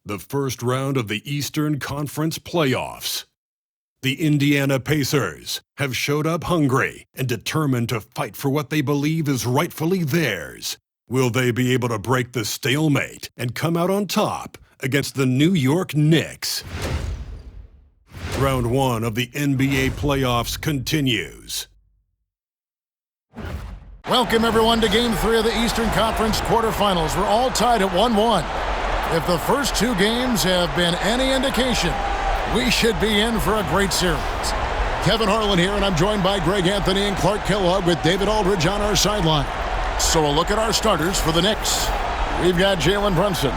the first round of the Eastern Conference playoffs. The Indiana Pacers have showed up hungry and determined to fight for what they believe is rightfully theirs. Will they be able to break the stalemate and come out on top against the New York Knicks? Round 1 of the NBA playoffs continues. Welcome, everyone, to Game 3 of the Eastern Conference quarterfinals. We're all tied at 1-1. If the first two games have been any indication, we should be in for a great series. Kevin Harlan here, and I'm joined by Greg Anthony and Clark Kellogg with David Aldridge on our sideline. So a look at our starters for the Knicks. We've got Jalen Brunson.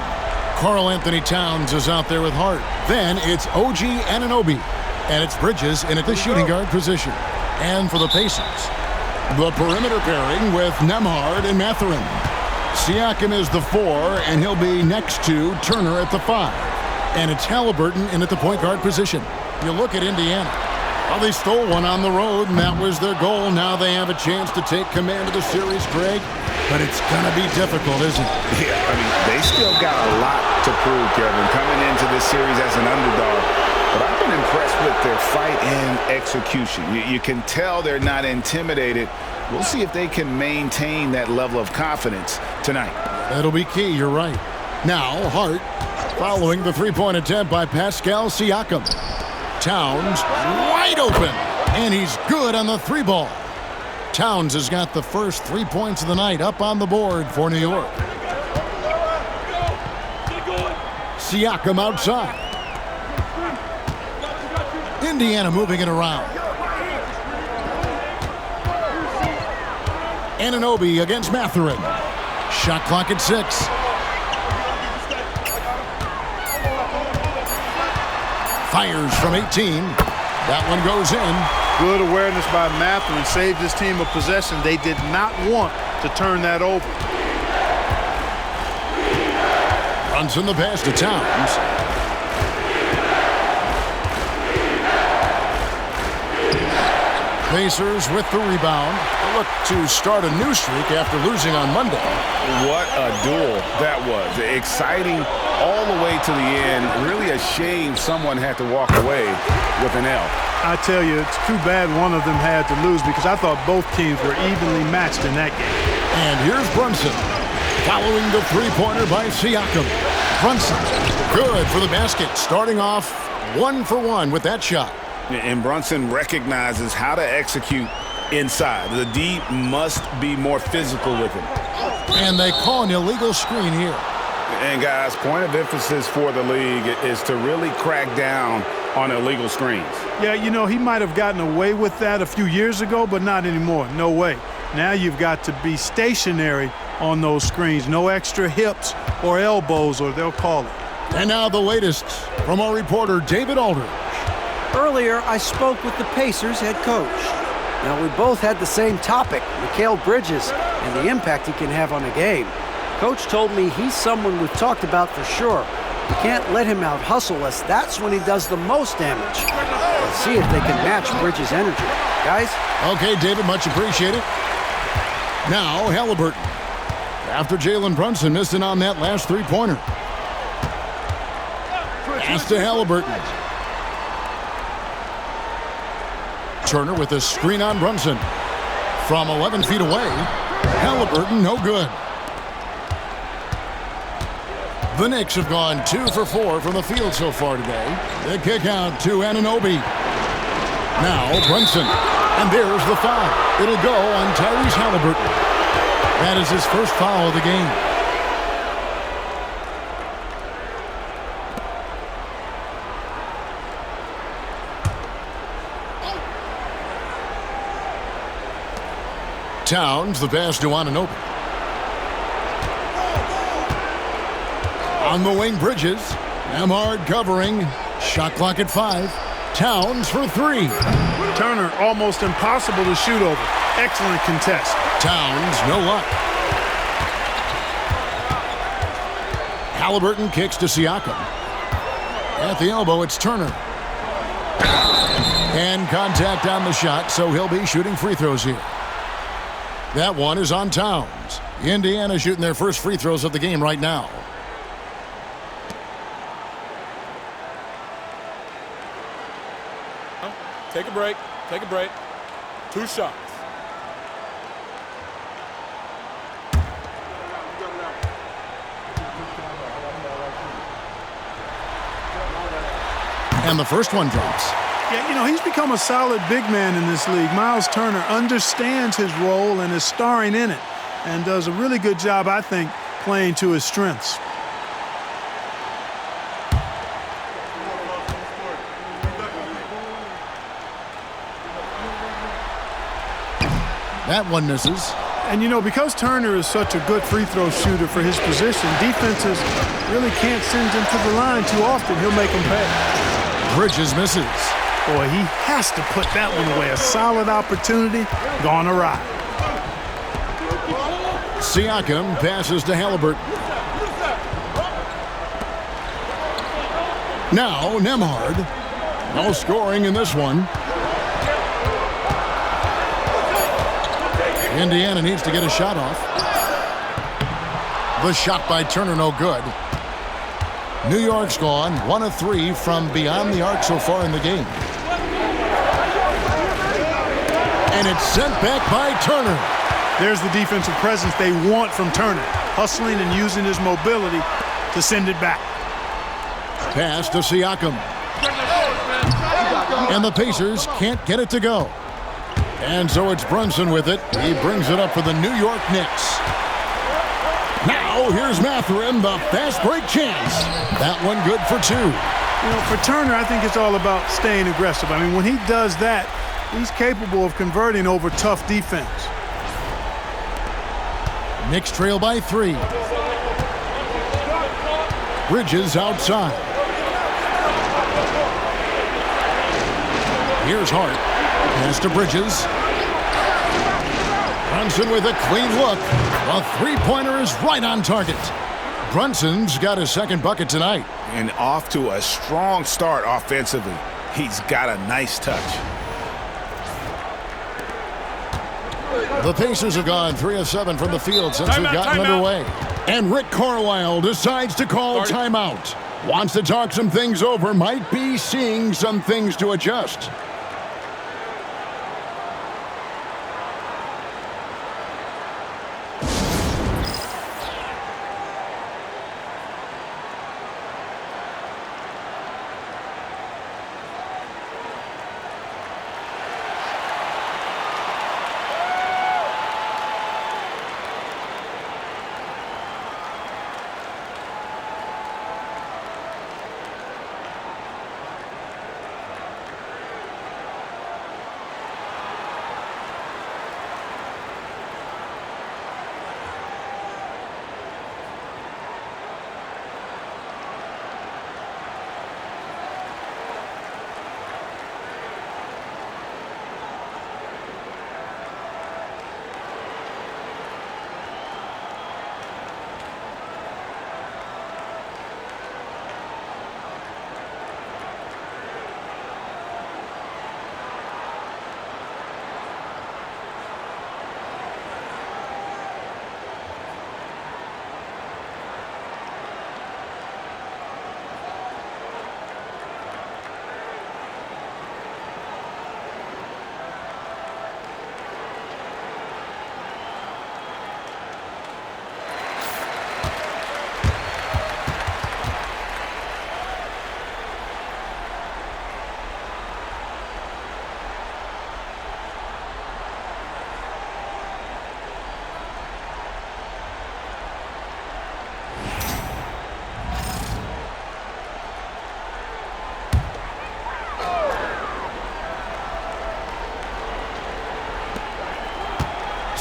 Karl Anthony Towns is out there with Hart. Then it's OG Anunoby. And it's Bridges in at the shooting guard position. And for the Pacers, the perimeter pairing with Nembhard and Mathurin. Siakam is the 4, and he'll be next to Turner at the 5. And it's Haliburton in at the point guard position. You look at Indiana. Well, they stole one on the road, and that was their goal. Now they have a chance to take command of the series, Greg. But it's going to be difficult, isn't it? Yeah, I mean, they still got a lot to prove, Kevin, coming into this series as an underdog. But I've been impressed with their fight and execution. You can tell they're not intimidated. We'll see if they can maintain that level of confidence tonight. That'll be key, you're right. Now, Hart following the three-point attempt by Pascal Siakam. Towns wide open, and he's good on the three ball. Towns has got the first 3 points of the night up on the board for New York. Siakam outside. Indiana moving it around. Anunoby against Mathurin. Shot clock at 6. Fires from 18. That one goes in. Good awareness by Mathurin. Saved his team a possession. They did not want to turn that over. Brunson the pass to Towns. Pacers with the rebound. They look to start a new streak after losing on Monday. What a duel that was. Exciting all the way to the end. Really a shame someone had to walk away with an L. I tell you, it's too bad one of them had to lose because I thought both teams were evenly matched in that game. And here's Brunson. Following the three-pointer by Siakam. Brunson, good for the basket. Starting off 1 for 1 with that shot. And Brunson recognizes how to execute inside. The D must be more physical with him. And they call an illegal screen here. And guys, point of emphasis for the league is to really crack down on illegal screens. Yeah, you know, he might have gotten away with that a few years ago, but not anymore. No way. Now you've got to be stationary on those screens. No extra hips or elbows, or they'll call it. And now the latest from our reporter, David Aldridge. Earlier, I spoke with the Pacers head coach. Now, we both had the same topic, Mikal Bridges, and the impact he can have on a game. Coach told me he's someone we've talked about for sure. You can't let him out-hustle us. That's when he does the most damage. Let's see if they can match Bridges' energy. Guys? Okay, David, much appreciated. Now, Haliburton. After Jalen Brunson missing on that last three-pointer. Pass to Haliburton. Turner with a screen on Brunson. From 11 feet away, Haliburton no good. The Knicks have gone 2 for 4 from the field so far today. The kick out to Anunoby. Now Brunson. And there's the foul. It'll go on Tyrese Haliburton. That is his first foul of the game. Towns, the pass to Anunoby. On the wing, Bridges. Nembhard covering. Shot clock at 5. Towns for 3. Turner, almost impossible to shoot over. Excellent contest. Towns, no luck. Haliburton kicks to Siakam. At the elbow, it's Turner. And contact on the shot, so he'll be shooting free throws here. That one is on Towns. Indiana shooting their first free throws of the game right now. Take a break. Take a break. 2 shots. And the first one drops. Yeah, you know, he's become a solid big man in this league. Miles Turner understands his role and is starring in it and does a really good job, I think, playing to his strengths. That one misses. And, you know, because Turner is such a good free throw shooter for his position, defenses really can't send him to the line too often. He'll make them pay. Bridges misses. Boy, he has to put that one away. A solid opportunity gone awry. Siakam passes to Halliburton. Now Nembhard. No scoring in this one. Indiana needs to get a shot off. The shot by Turner, no good. New York's gone 1 of 3 from beyond the arc so far in the game. And it's sent back by Turner. There's the defensive presence they want from Turner, hustling and using his mobility to send it back. Pass to Siakam. And the Pacers can't get it to go. And so it's Brunson with it. He brings it up for the New York Knicks. Now here's Mathurin, the fast break chance. That one good for 2. You know, for Turner, I think it's all about staying aggressive. I mean, when he does that, he's capable of converting over tough defense. Knicks trail by 3. Bridges outside. Here's Hart. Pass to Bridges. Brunson with a clean look. A three-pointer is right on target. Brunson's got his second bucket tonight. And off to a strong start offensively. He's got a nice touch. The Pacers have gone 3 of 7 from the field since they've gotten underway. And Rick Carlisle decides to call timeout. Wants to talk some things over. Might be seeing some things to adjust.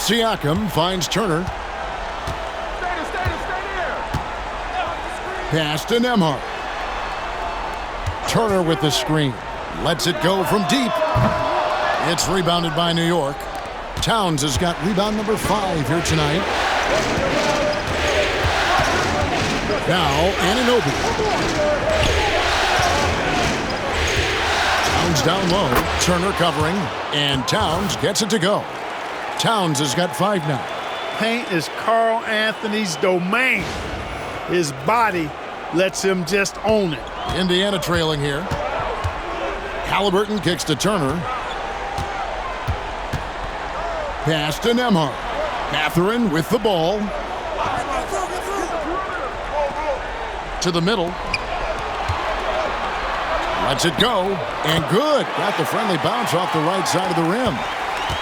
Siakam finds Turner. Pass to Nembhard. Turner with the screen. Lets it go from deep. It's rebounded by New York. Towns has got rebound number 5 here tonight. Now Anunoby. Towns down low. Turner covering. And Towns gets it to go. Towns has got 5 now. Paint is Karl Anthony's domain. His body lets him just own it. Indiana trailing here. Halliburton kicks to Turner. Pass to Nembhard. Catherine with the ball. To the middle. Lets it go. And good. Got the friendly bounce off the right side of the rim.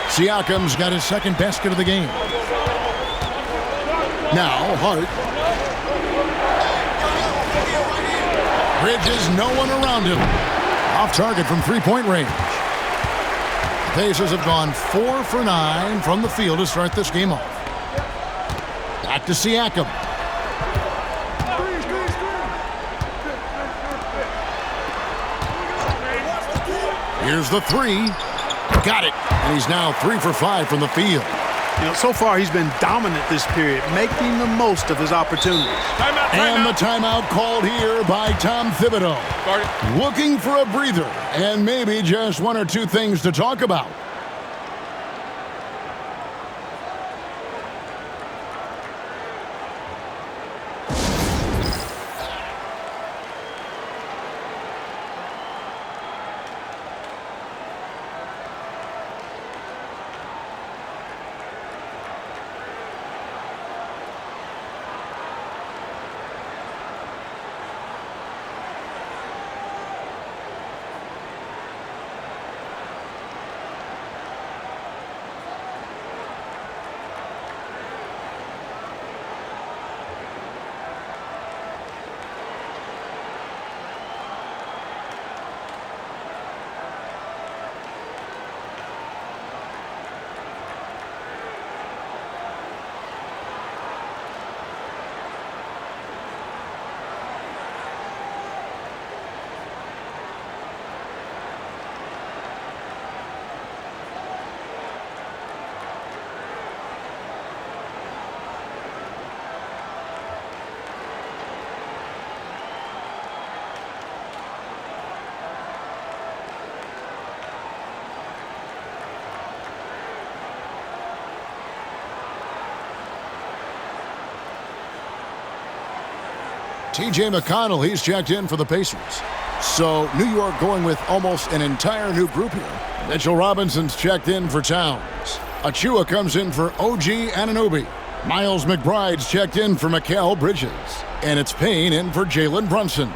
Siakam's got his second basket of the game. Now, Hart. Bridges, no one around him. Off target from three-point range. The Pacers have gone 4 for 9 from the field to start this game off. Back to Siakam. Here's the three. Got it. And he's now 3 for 5 from the field. You know, so far he's been dominant this period, making the most of his opportunities. And the timeout called here by Tom Thibodeau. Looking for a breather and maybe just one or two things to talk about. T.J. McConnell, he's checked in for the Pacers. So New York going with almost an entire new group here. Mitchell Robinson's checked in for Towns. Achua comes in for OG Anunoby. Miles McBride's checked in for Mikal Bridges. And it's Payne in for Jalen Brunson.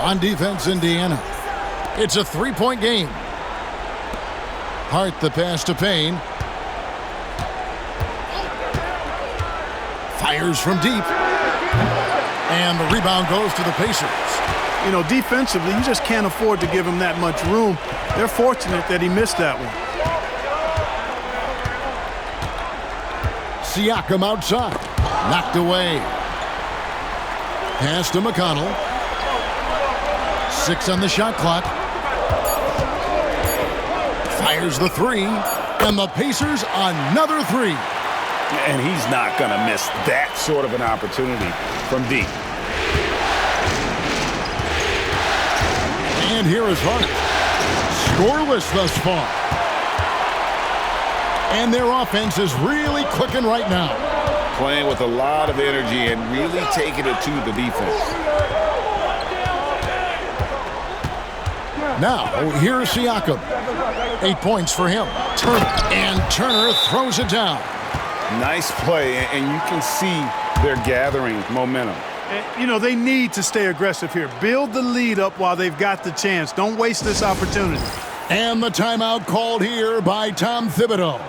On defense, Indiana. It's a three-point game. Hart the pass to Payne. Fires from deep. And the rebound goes to the Pacers. You know, defensively, you just can't afford to give him that much room. They're fortunate that he missed that one. Siakam outside. Knocked away. Pass to McConnell. 6 on the shot clock. Fires the three, and the Pacers another three. And he's not going to miss that sort of an opportunity from deep. And here is Hart. Scoreless thus far. And their offense is really clicking right now. Playing with a lot of energy and really taking it to the defense. Now, here's Siakam. 8 points for him. Turner throws it down. Nice play, and you can see they're gathering momentum. You know, they need to stay aggressive here. Build the lead up while they've got the chance. Don't waste this opportunity. And the timeout called here by Tom Thibodeau.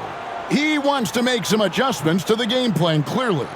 He wants to make some adjustments to the game plan, clearly.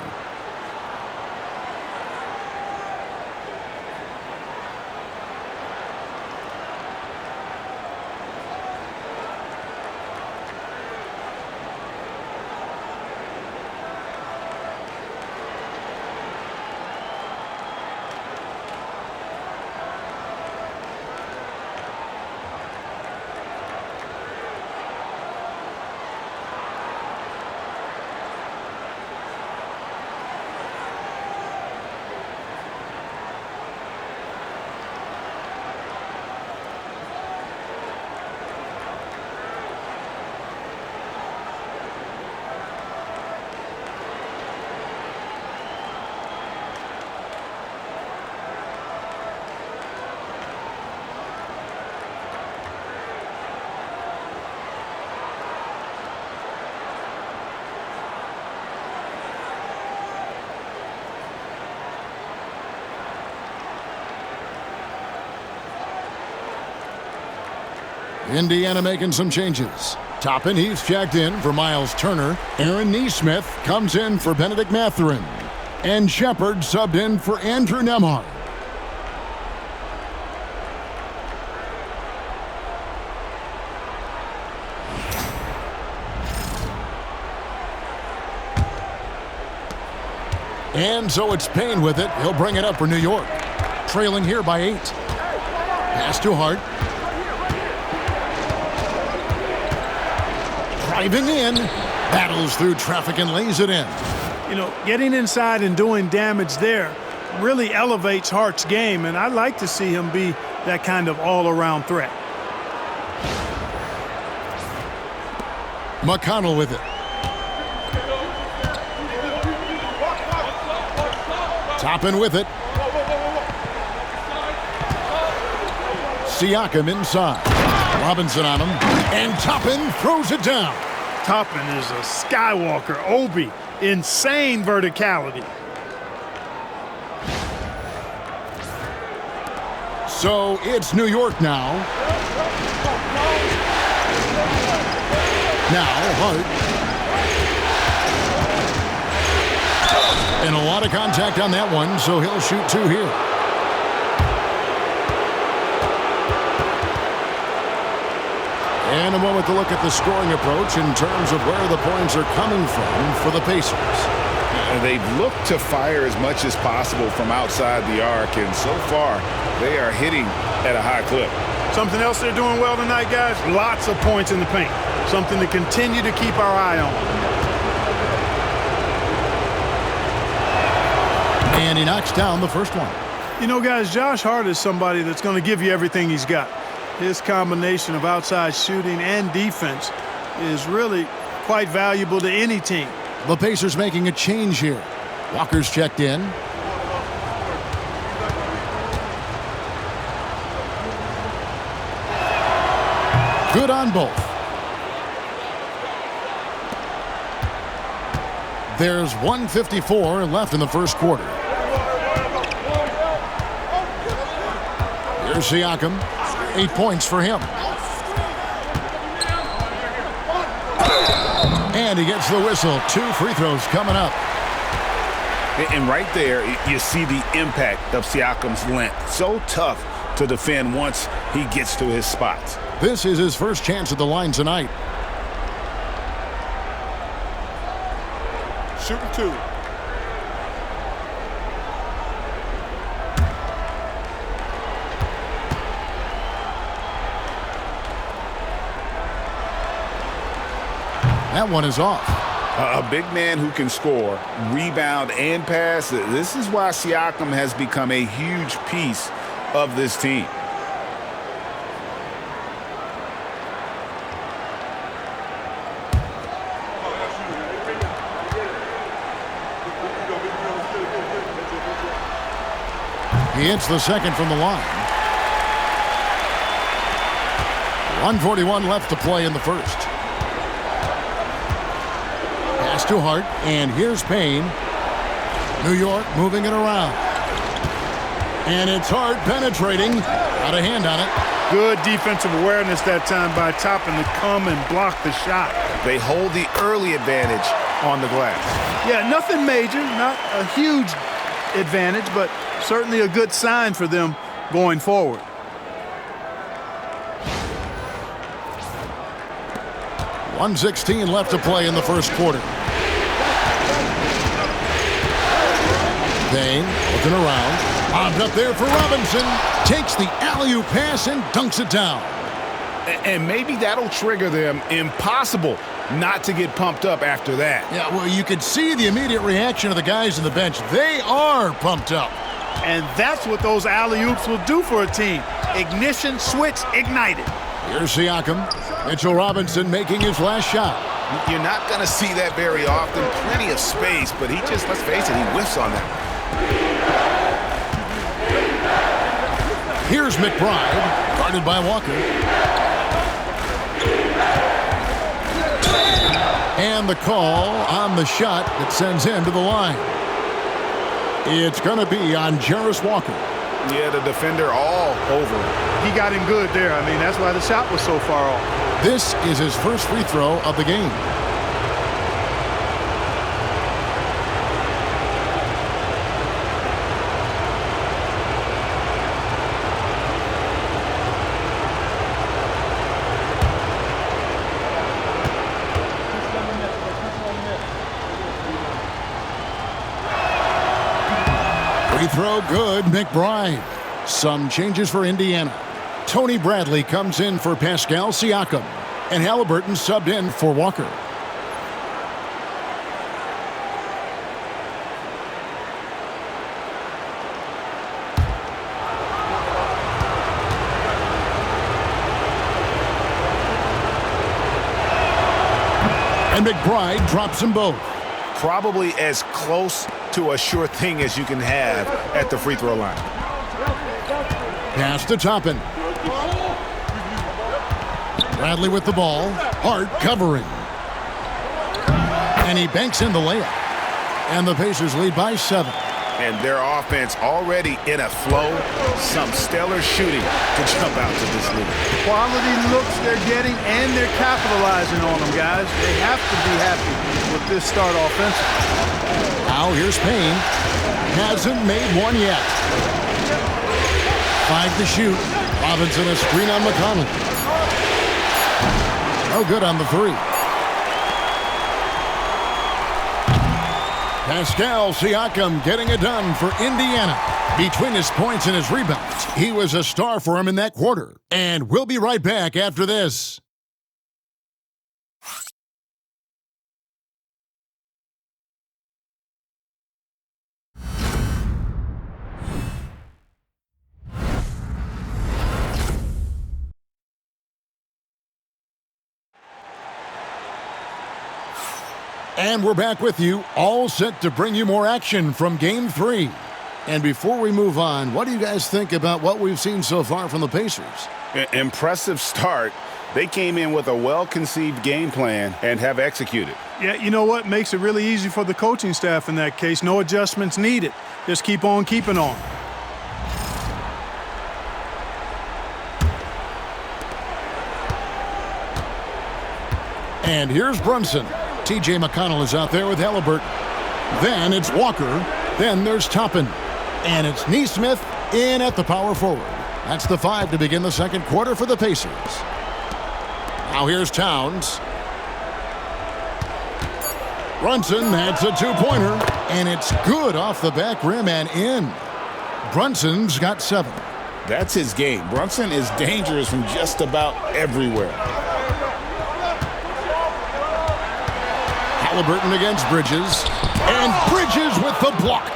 Indiana making some changes. Toppin, he's checked in for Miles Turner. Aaron Neesmith comes in for Benedict Mathurin. And Shepard subbed in for Andrew Nembhard. And so it's Payne with it. He'll bring it up for New York. Trailing here by 8. Pass to Hart. Driving in. Battles through traffic and lays it in. You know, getting inside and doing damage there really elevates Hart's game, and I'd like to see him be that kind of all-around threat. McConnell with it. Toppin with it. Siakam inside. Robinson on him. And Toppin throws it down. Toppin is a Skywalker. Obi, insane verticality. So it's New York now. Now Hart. And a lot of contact on that one, so he'll shoot 2 here. And a moment to look at the scoring approach in terms of where the points are coming from for the Pacers. They've looked to fire as much as possible from outside the arc, and so far they are hitting at a high clip. Something else they're doing well tonight, guys? Lots of points in the paint. Something to continue to keep our eye on. And he knocks down the first one. You know, guys, Josh Hart is somebody that's going to give you everything he's got. His combination of outside shooting and defense is really quite valuable to any team. The Pacers making a change here. Walker's checked in. Good on both. There's 1:54 left in the first quarter. Here's Siakam. 8 points for him. And he gets the whistle. 2 free throws coming up. And right there, you see the impact of Siakam's length. So tough to defend once he gets to his spots. This is his first chance at the line tonight. Shooting 2. That one is off. A big man who can score, rebound, and pass. This is why Siakam has become a huge piece of this team. He hits the second from the line. 1:41 left to play in the first. Pass to Hart, and here's Payne. New York moving it around. And it's Hart penetrating. Got a hand on it. Good defensive awareness that time by Toppin to come and block the shot. They hold the early advantage on the glass. Yeah, nothing major, not a huge advantage, but certainly a good sign for them going forward. .116 left to play in the first quarter. Payne looking around. Bobbed up there for Robinson. Takes the alley-oop pass and dunks it down. And maybe that'll trigger them. Impossible not to get pumped up after that. Yeah, well, you could see the immediate reaction of the guys on the bench. They are pumped up. And that's what those alley-oops will do for a team. Ignition, switch, ignited. Here's Siakam. Mitchell Robinson making his last shot. You're not going to see that very often. Plenty of space, but he just, let's face it, he whiffs on that. Here's McBride, guarded by Walker. And the call on the shot that sends him to the line. It's going to be on Jarris Walker. Yeah, the defender all over him. He got him good there. I mean, that's why the shot was so far off. This is his first free throw of the game. Free throw good, McBride. Some changes for Indiana. Tony Bradley comes in for Pascal Siakam, and Halliburton subbed in for Walker. And McBride drops them both. Probably as close to a sure thing as you can have at the free throw line. Pass to Toppin. Bradley with the ball. Hart covering. And he banks in the layup. And the Pacers lead by 7. And their offense already in a flow. Some stellar shooting to jump out to this lead. Quality looks they're getting, and they're capitalizing on them, guys. They have to be happy with this start offensively. Now here's Payne. Hasn't made one yet. 5 to shoot. Robinson a screen on McConnell. No good on the 3. Pascal Siakam getting it done for Indiana. Between his points and his rebounds, he was a star for him in that quarter. And we'll be right back after this. And we're back with you, all set to bring you more action from Game 3. And before we move on, what do you guys think about what we've seen so far from the Pacers? Impressive start. They came in with a well-conceived game plan and have executed. Yeah, you know what? Makes it really easy for the coaching staff in that case. No adjustments needed. Just keep on keeping on. And here's Brunson. T.J. McConnell is out there with Halliburton. Then it's Walker. Then there's Toppin. And it's Nesmith in at the power forward. That's the 5 to begin the second quarter for the Pacers. Now here's Towns. Brunson adds a 2-pointer. And it's good off the back rim and in. Brunson's got 7. That's his game. Brunson is dangerous from just about everywhere. Halliburton against Bridges. And Bridges with the block.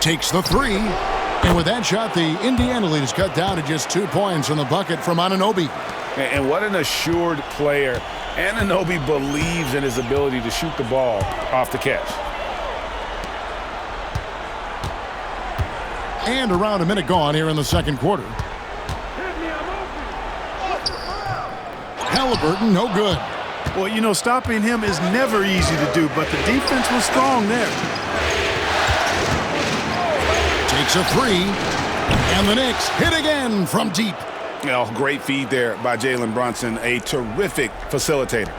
Takes the 3. And with that shot, the Indiana lead is cut down to just 2 points on the bucket from Anunoby. And what an assured player. Anunoby believes in his ability to shoot the ball off the catch. And around a minute gone here in the second quarter. Halliburton, no good. Well, you know, stopping him is never easy to do, but the defense was strong there. Takes a 3. And the Knicks hit again from deep. You know, great feed there by Jalen Brunson, a terrific facilitator.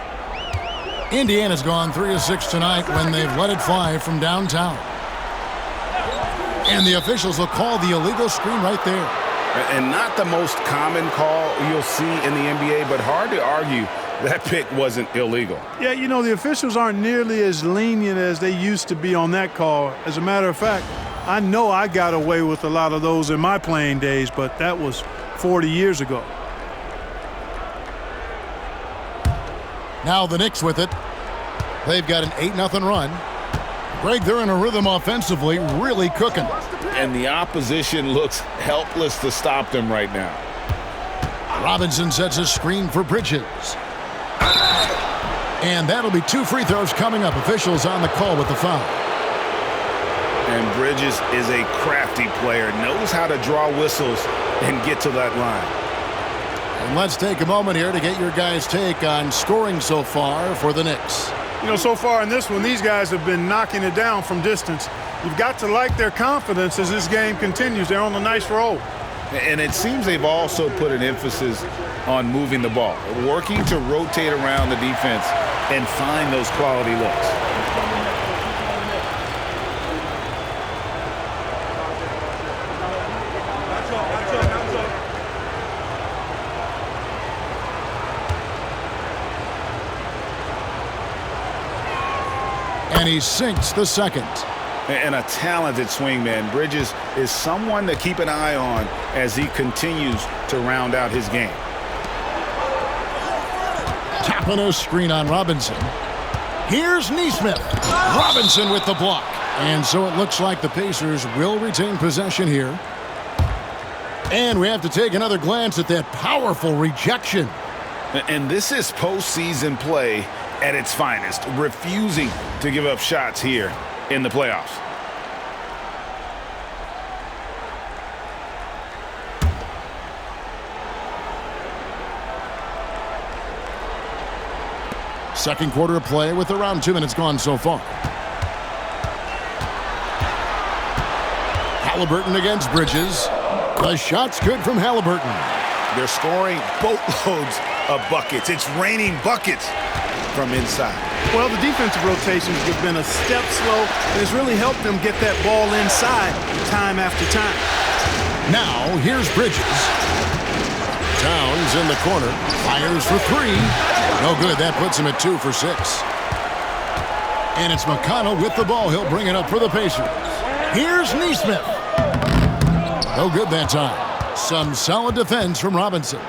Indiana's gone 3 of 6 tonight when they've let it fly from downtown. And the officials will call the illegal screen right there. And not the most common call you'll see in the NBA, but hard to argue that pick wasn't illegal. Yeah, you know, the officials aren't nearly as lenient as they used to be on that call. As a matter of fact, I know I got away with a lot of those in my playing days, but that was 40 years ago. Now the Knicks with it. They've got an 8-0 run. Greg, they're in a rhythm offensively, really cooking. And the opposition looks helpless to stop them right now. Robinson sets a screen for Bridges. And that'll be 2 free throws coming up. Officials on the call with the foul. And Bridges is a crafty player, knows how to draw whistles and get to that line. And let's take a moment here to get your guys' take on scoring so far for the Knicks. You know, so far in this one, these guys have been knocking it down from distance. You've got to like their confidence as this game continues. They're on a nice roll. And it seems they've also put an emphasis on moving the ball, working to rotate around the defense and find those quality looks. And he sinks the second. And a talented swingman. Bridges is someone to keep an eye on as he continues to round out his game. Tapping a screen on Robinson. Here's Neesmith. Robinson with the block. And so it looks like the Pacers will retain possession here. And we have to take another glance at that powerful rejection. And this is postseason play at its finest, refusing to give up shots here in the playoffs. Second quarter of play with around 2 minutes gone so far. Halliburton against Bridges. The shot's good from Halliburton. They're scoring boatloads of buckets. It's raining buckets from inside. Well, the defensive rotations have been a step slow, and it's really helped them get that ball inside time after time. Now, here's Bridges. Towns in the corner. Fires for three. No good. That puts him at 2 for 6. And it's McConnell with the ball. He'll bring it up for the Pacers. Here's Neesmith. No good that time. Some solid defense from Robinson.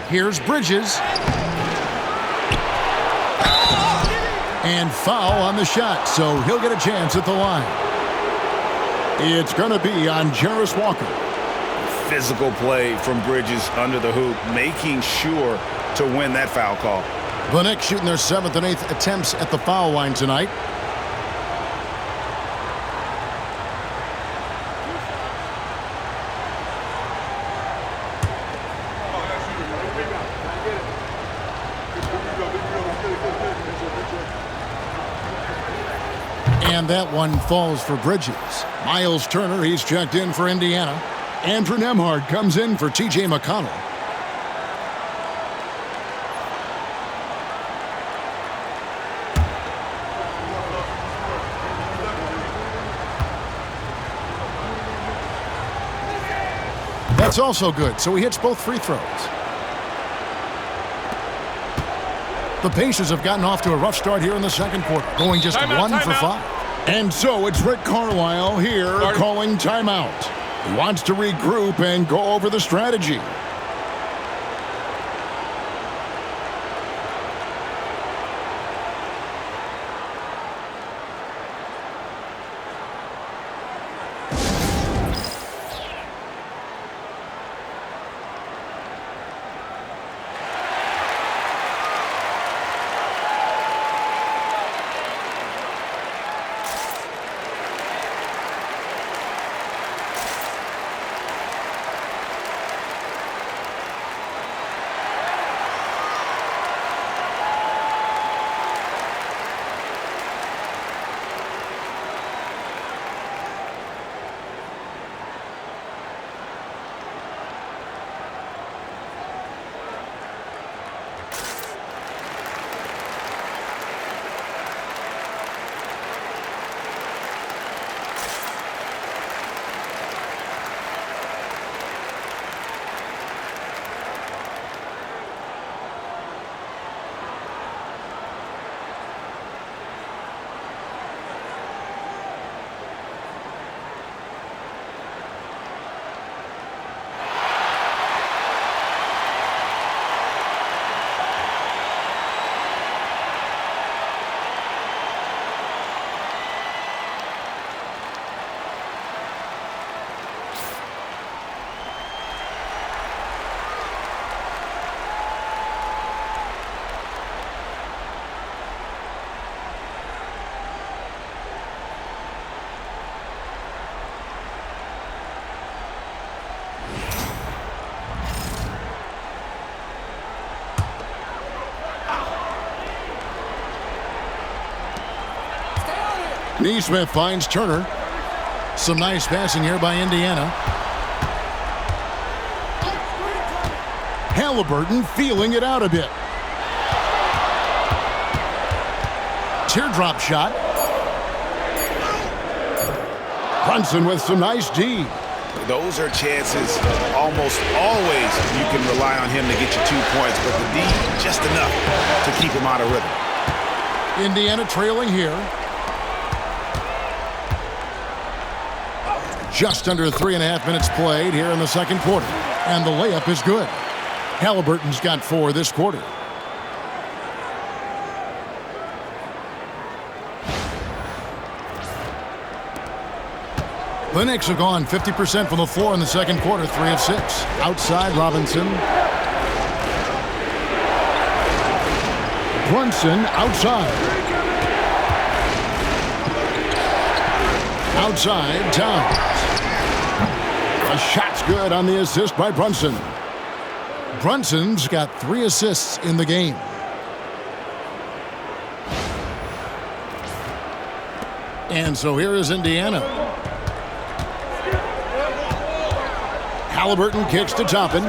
Here's Bridges. And foul on the shot, so he'll get a chance at the line. It's going to be on Jarris Walker. Physical play from Bridges under the hoop, making sure to win that foul call. The Knicks shooting their 7th and 8th attempts at the foul line tonight. And that one falls for Bridges. Miles Turner, he's checked in for Indiana. Andrew Nembhard comes in for T.J. McConnell. That's also good, so he hits both free throws. The Pacers have gotten off to a rough start here in the second quarter, going just 1 for 5. And so it's Rick Carlisle here calling timeout. He wants to regroup and go over the strategy. Neesmith finds Turner. Some nice passing here by Indiana. Halliburton feeling it out a bit. Teardrop shot. Brunson with some nice D. Those are chances almost always you can rely on him to get you 2 points, but the D, just enough to keep him out of rhythm. Indiana trailing here. Just under 3.5 minutes played here in the second quarter. And the layup is good. Halliburton's got 4 this quarter. The Knicks have gone 50% from the floor in the second quarter, 3 of 6. Outside, Robinson. Brunson outside. Outside, Towns. A shot's good on the assist by Brunson. Brunson's got 3 assists in the game. And so here is Indiana. Halliburton kicks to Toppin.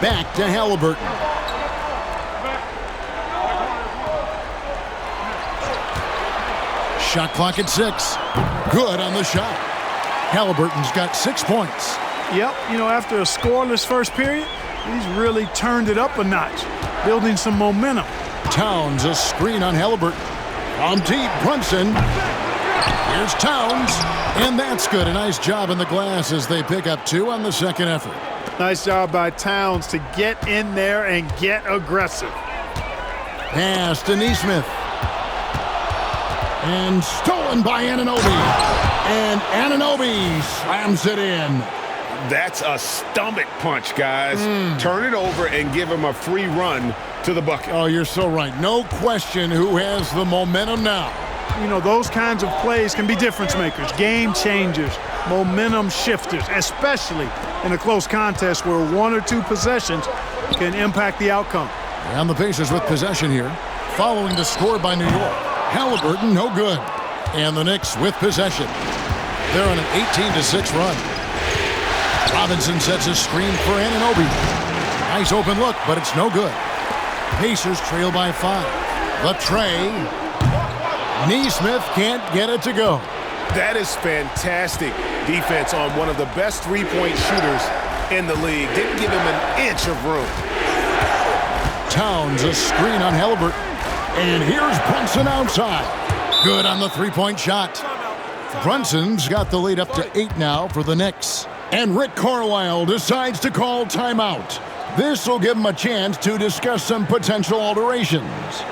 Back to Halliburton. Shot clock at 6. Good on the shot. Halliburton's got 6 points. Yep, after a scoreless first period, he's really turned it up a notch, building some momentum. Towns, a screen on Halliburton. On deep, Brunson. Here's Towns, and that's good. A nice job in the glass as they pick up 2 on the second effort. Nice job by Towns to get in there and get aggressive. Pass to Neesmith. And stolen by Anunoby. And Anunoby slams it in. That's a stomach punch, guys. Turn it over and give him a free run to the bucket. Oh, you're so right. No question who has the momentum now. Those kinds of plays can be difference makers, game changers, momentum shifters, especially in a close contest where 1 or 2 possessions can impact the outcome. And the Pacers with possession here, following the score by New York. Halliburton, no good. And the Knicks with possession. They're on an 18-6 run. Robinson sets a screen for Anunoby. Nice open look, but it's no good. Pacers trail by 5. The tray. Neesmith can't get it to go. That is fantastic defense on one of the best three-point shooters in the league. Didn't give him an inch of room. Towns, a screen on Halliburton. And here's Brunson outside. Good on the three-point shot. Brunson's got the lead up to 8 now for the Knicks. And Rick Carlisle decides to call timeout. This will give him a chance to discuss some potential alterations.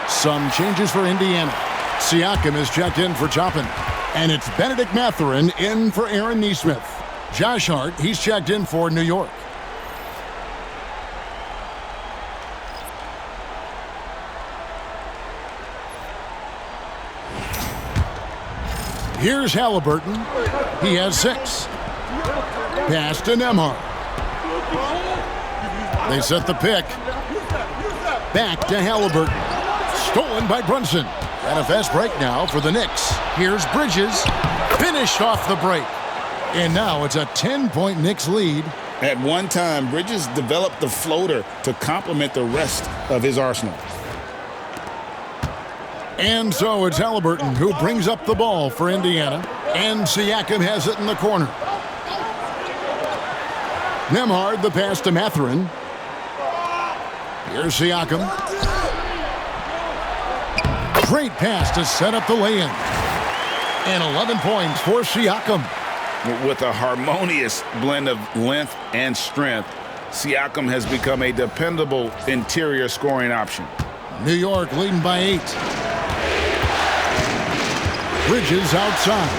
Some changes for Indiana. Siakam is checked in for Toppin. And it's Benedict Mathurin in for Aaron Neesmith. Josh Hart, he's checked in for New York. Here's Halliburton. He has 6. Pass to Nembhard. They set the pick. Back to Halliburton. Stolen by Brunson. And a fast break now for the Knicks. Here's Bridges. Finished off the break. And now it's a 10-point Knicks lead. At one time, Bridges developed the floater to complement the rest of his arsenal. And so it's Halliburton who brings up the ball for Indiana. And Siakam has it in the corner. Nembhard the pass to Mathurin. Here's Siakam. Great pass to set up the lay-in. And 11 points for Siakam. With a harmonious blend of length and strength, Siakam has become a dependable interior scoring option. New York leading by 8. Bridges outside.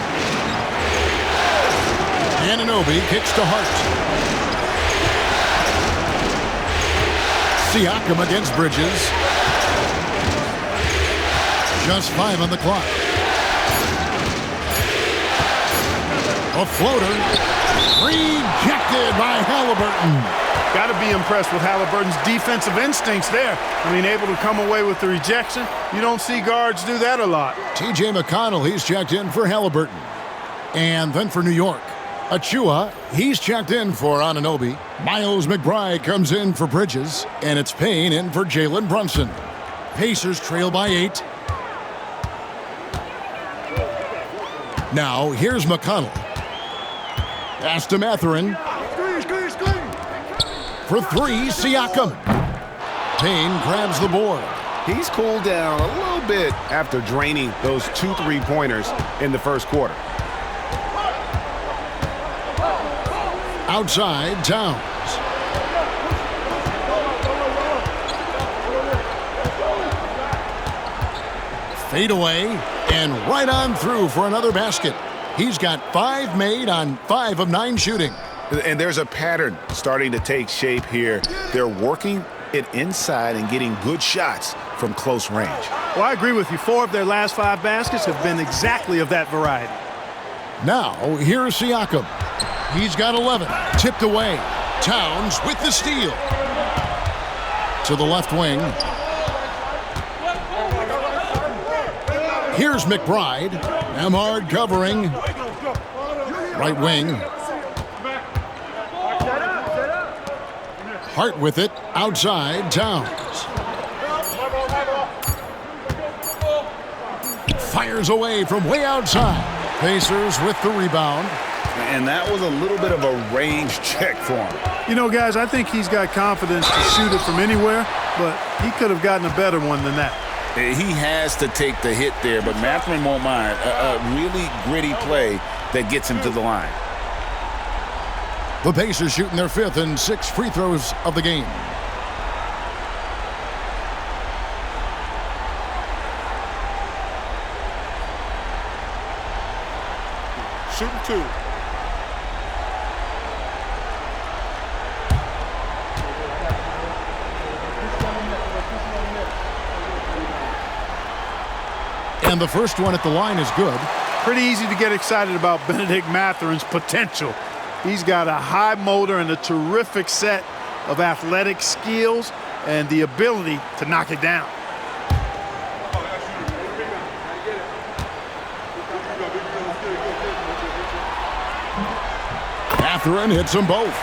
Anunoby kicks to Hart. Siakam against Bridges. Just 5 on the clock. A floater. Rejected by Halliburton. Got to be impressed with Halliburton's defensive instincts there. I mean, able to come away with the rejection. You don't see guards do that a lot. T.J. McConnell, he's checked in for Halliburton. And then for New York, Achua, he's checked in for Anunoby. Miles McBride comes in for Bridges. And it's Payne in for Jalen Brunson. Pacers trail by 8. Now, here's McConnell. Pass to Mathurin. For 3, Siakam. Payne grabs the board. He's cooled down a little bit after draining those 2 3-pointers in the first quarter. Outside, Towns. Fade away and right on through for another basket. He's got 5 made on 5 of 9 shooting. And there's a pattern starting to take shape here. They're working it inside and getting good shots from close range. Well, I agree with you. 4 of their last 5 baskets have been exactly of that variety. Now, here's Siakam. He's got 11. Tipped away. Towns with the steal. To the left wing. Here's McBride. Nembhard covering. Right wing. Hart with it. Outside. Towns. Fires away from way outside. Pacers with the rebound. And that was a little bit of a range check for him. You know, guys, I think he's got confidence to shoot it from anywhere, but he could have gotten a better one than that. He has to take the hit there, but Mathurin won't mind. A really gritty play that gets him to the line. The Pacers shooting their 5th and 6th free throws of the game. Shooting 2. And the first one at the line is good. Pretty easy to get excited about Benedict Mathurin's potential. He's got a high motor and a terrific set of athletic skills and the ability to knock it down. Mathurin hits them both.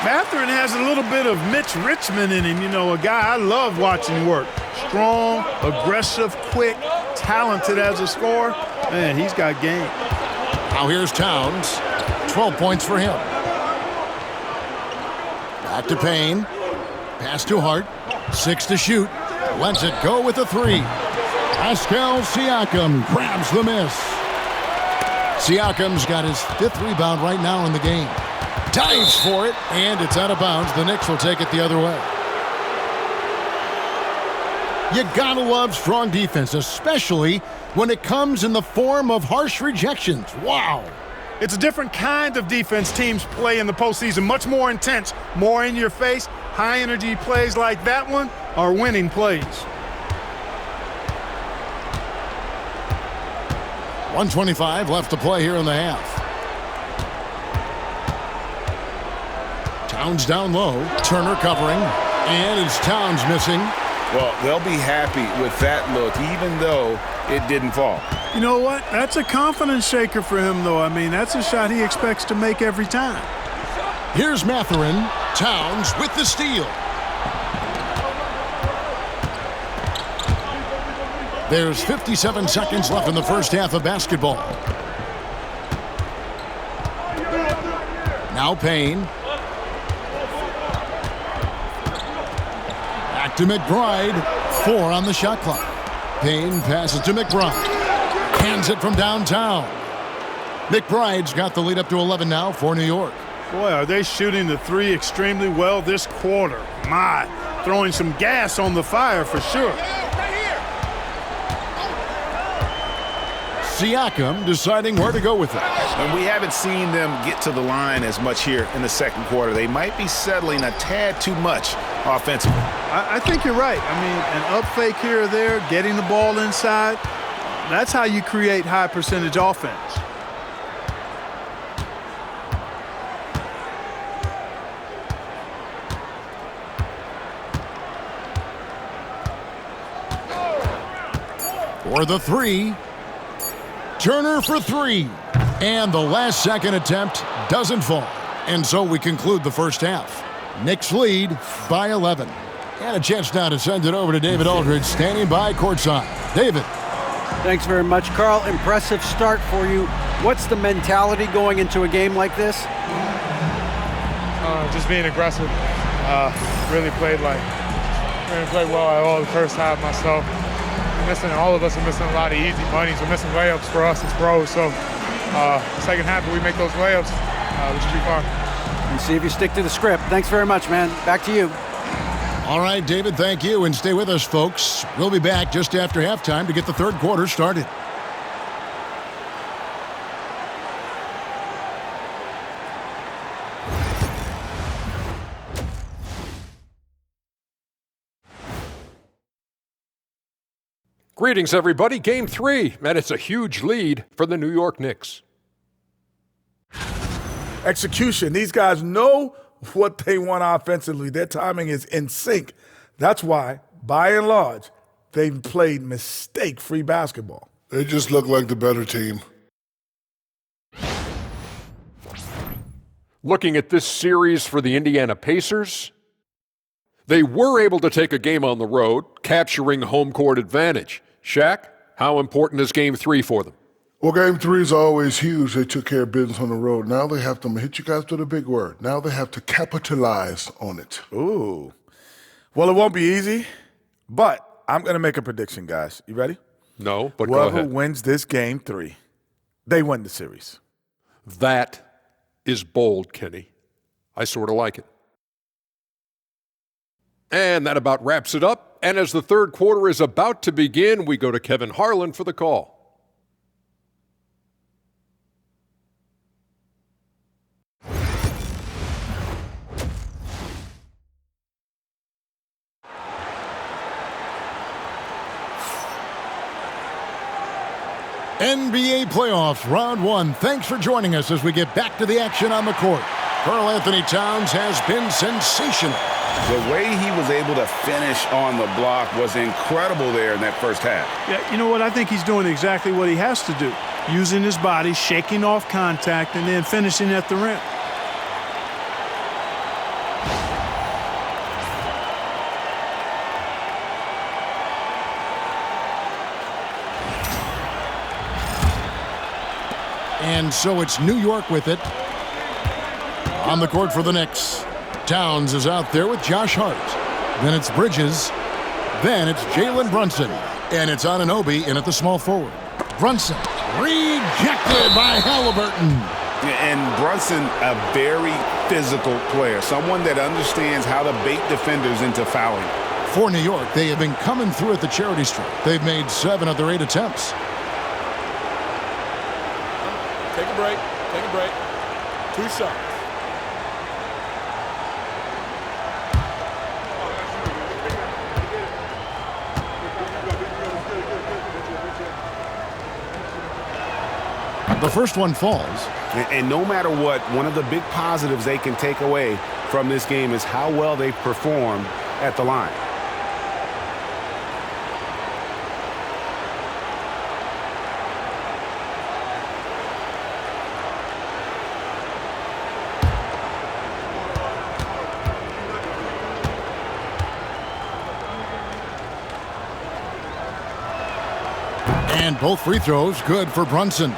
Mathurin has a little bit of Mitch Richmond in him. You know, a guy I love watching work. Strong, aggressive, quick, talented as a scorer. Man, he's got game. Now here's Towns. 12 points for him. Back to Payne. Pass to Hart. 6 to shoot. Lets it go with a 3. Pascal Siakam grabs the miss. Siakam's got his 5th rebound right now in the game. Dives for it, and it's out of bounds. The Knicks will take it the other way. You gotta love strong defense, especially when it comes in the form of harsh rejections. Wow. It's a different kind of defense teams play in the postseason. Much more intense, more in your face. High energy plays like that one are winning plays. 1:25 left to play here in the half. Towns down low. Turner covering. And it's Towns missing. Well, they'll be happy with that look, even though it didn't fall. You know what? That's a confidence shaker for him, though. I mean, that's a shot he expects to make every time. Here's Mathurin. Towns with the steal. There's 57 seconds left in the first half of basketball. Now Payne. Back to McBride. 4 on the shot clock. Payne passes to McBride. Hands it from downtown. McBride's got the lead up to 11 now for New York. Boy, are they shooting the three extremely well this quarter. My, throwing some gas on the fire for sure. Siakam deciding where to go with it. And we haven't seen them get to the line as much here in the second quarter. They might be settling a tad too much offensively. I think you're right. I mean, an up fake here or there, getting the ball inside, that's how you create high percentage offense. For the three. Turner for 3. And the last second attempt doesn't fall. And so we conclude the first half. Knicks lead by 11. And a chance now to send it over to David Aldridge, standing by courtside. David. Thanks very much, Carl. Impressive start for you. What's the mentality going into a game like this? Just being aggressive. Really played well at all the first half myself. All of us are missing a lot of easy bunnies. We're missing layups for us as pros. So second half, if we make those layups, we should be fine. And see if you stick to the script. Thanks very much, man. Back to you. All right, David, thank you. And stay with us, folks. We'll be back just after halftime to get the third quarter started. Greetings, everybody. Game 3, and it's a huge lead for the New York Knicks. Execution. These guys know what they want offensively. Their timing is in sync. That's why, by and large, they've played mistake-free basketball. They just look like the better team. Looking at this series for the Indiana Pacers, they were able to take a game on the road, capturing home court advantage. Shaq, how important is Game 3 for them? Well, Game 3 is always huge. They took care of business on the road. Now they have to hit you guys with a big word. Now they have to capitalize on it. Ooh. Well, it won't be easy, but I'm going to make a prediction, guys. You ready? No, but go Whoever ahead. wins this Game 3, they win the series. That is bold, Kenny. I sort of like it. And that about wraps it up. And as the third quarter is about to begin, we go to Kevin Harlan for the call. NBA playoffs, round 1. Thanks for joining us as we get back to the action on the court. Karl Anthony Towns has been sensational. The way he was able to finish on the block was incredible there in that first half. Yeah, you know what? I think he's doing exactly what he has to do. Using his body, shaking off contact, and then finishing at the rim. And so it's New York with it. On the court for the Knicks. Towns is out there with Josh Hart. Then it's Bridges. Then it's Jalen Brunson. And it's Anunoby in at the small forward. Brunson rejected by Halliburton. And Brunson, a very physical player. Someone that understands how to bait defenders into fouling. For New York, they have been coming through at the charity stripe. They've made 7 of their 8 attempts. Take a break. Take a break. 2 shots. The first one falls. And no matter what, one of the big positives they can take away from this game is how well they performed at the line. And both free throws good for Brunson.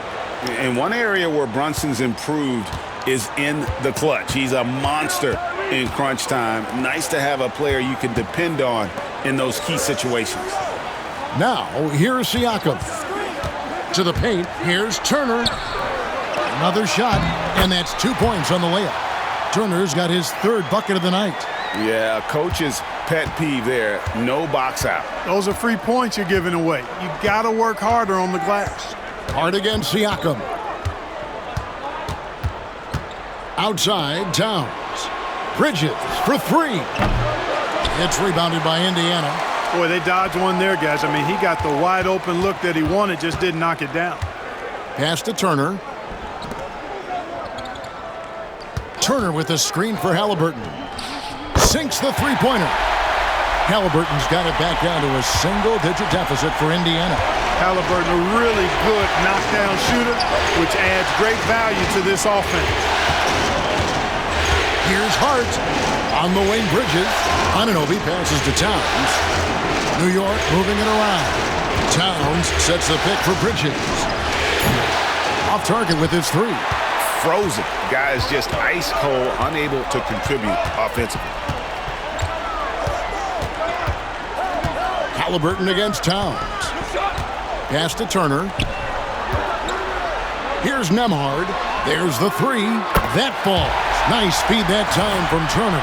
And one area where Brunson's improved is in the clutch. He's a monster in crunch time. Nice to have a player you can depend on in those key situations. Now, here's Siakam. To the paint, here's Turner. Another shot, and that's 2 points on the layup. Turner's got his third bucket of the night. Yeah, coach's pet peeve there. No box out. Those are free points you're giving away. You got to work harder on the glass. Hard against Siakam. Outside, Towns. Bridges for three. It's rebounded by Indiana. Boy, they dodged one there, guys. I mean, he got the wide open look that he wanted, just didn't knock it down. Pass to Turner. Turner with a screen for Halliburton. Sinks the three-pointer. Halliburton's got it back down to a single-digit deficit for Indiana. Halliburton, a really good knockdown shooter, which adds great value to this offense. Here's Hart on the wing. Bridges. Anunoby passes to Towns. New York moving it around. Towns sets the pick for Bridges. Off target with his three. Frozen. Guy is just ice cold, unable to contribute offensively. Halliburton against Towns. Pass to Turner. Here's Nembhard. There's the three. That falls. Nice speed that time from Turner.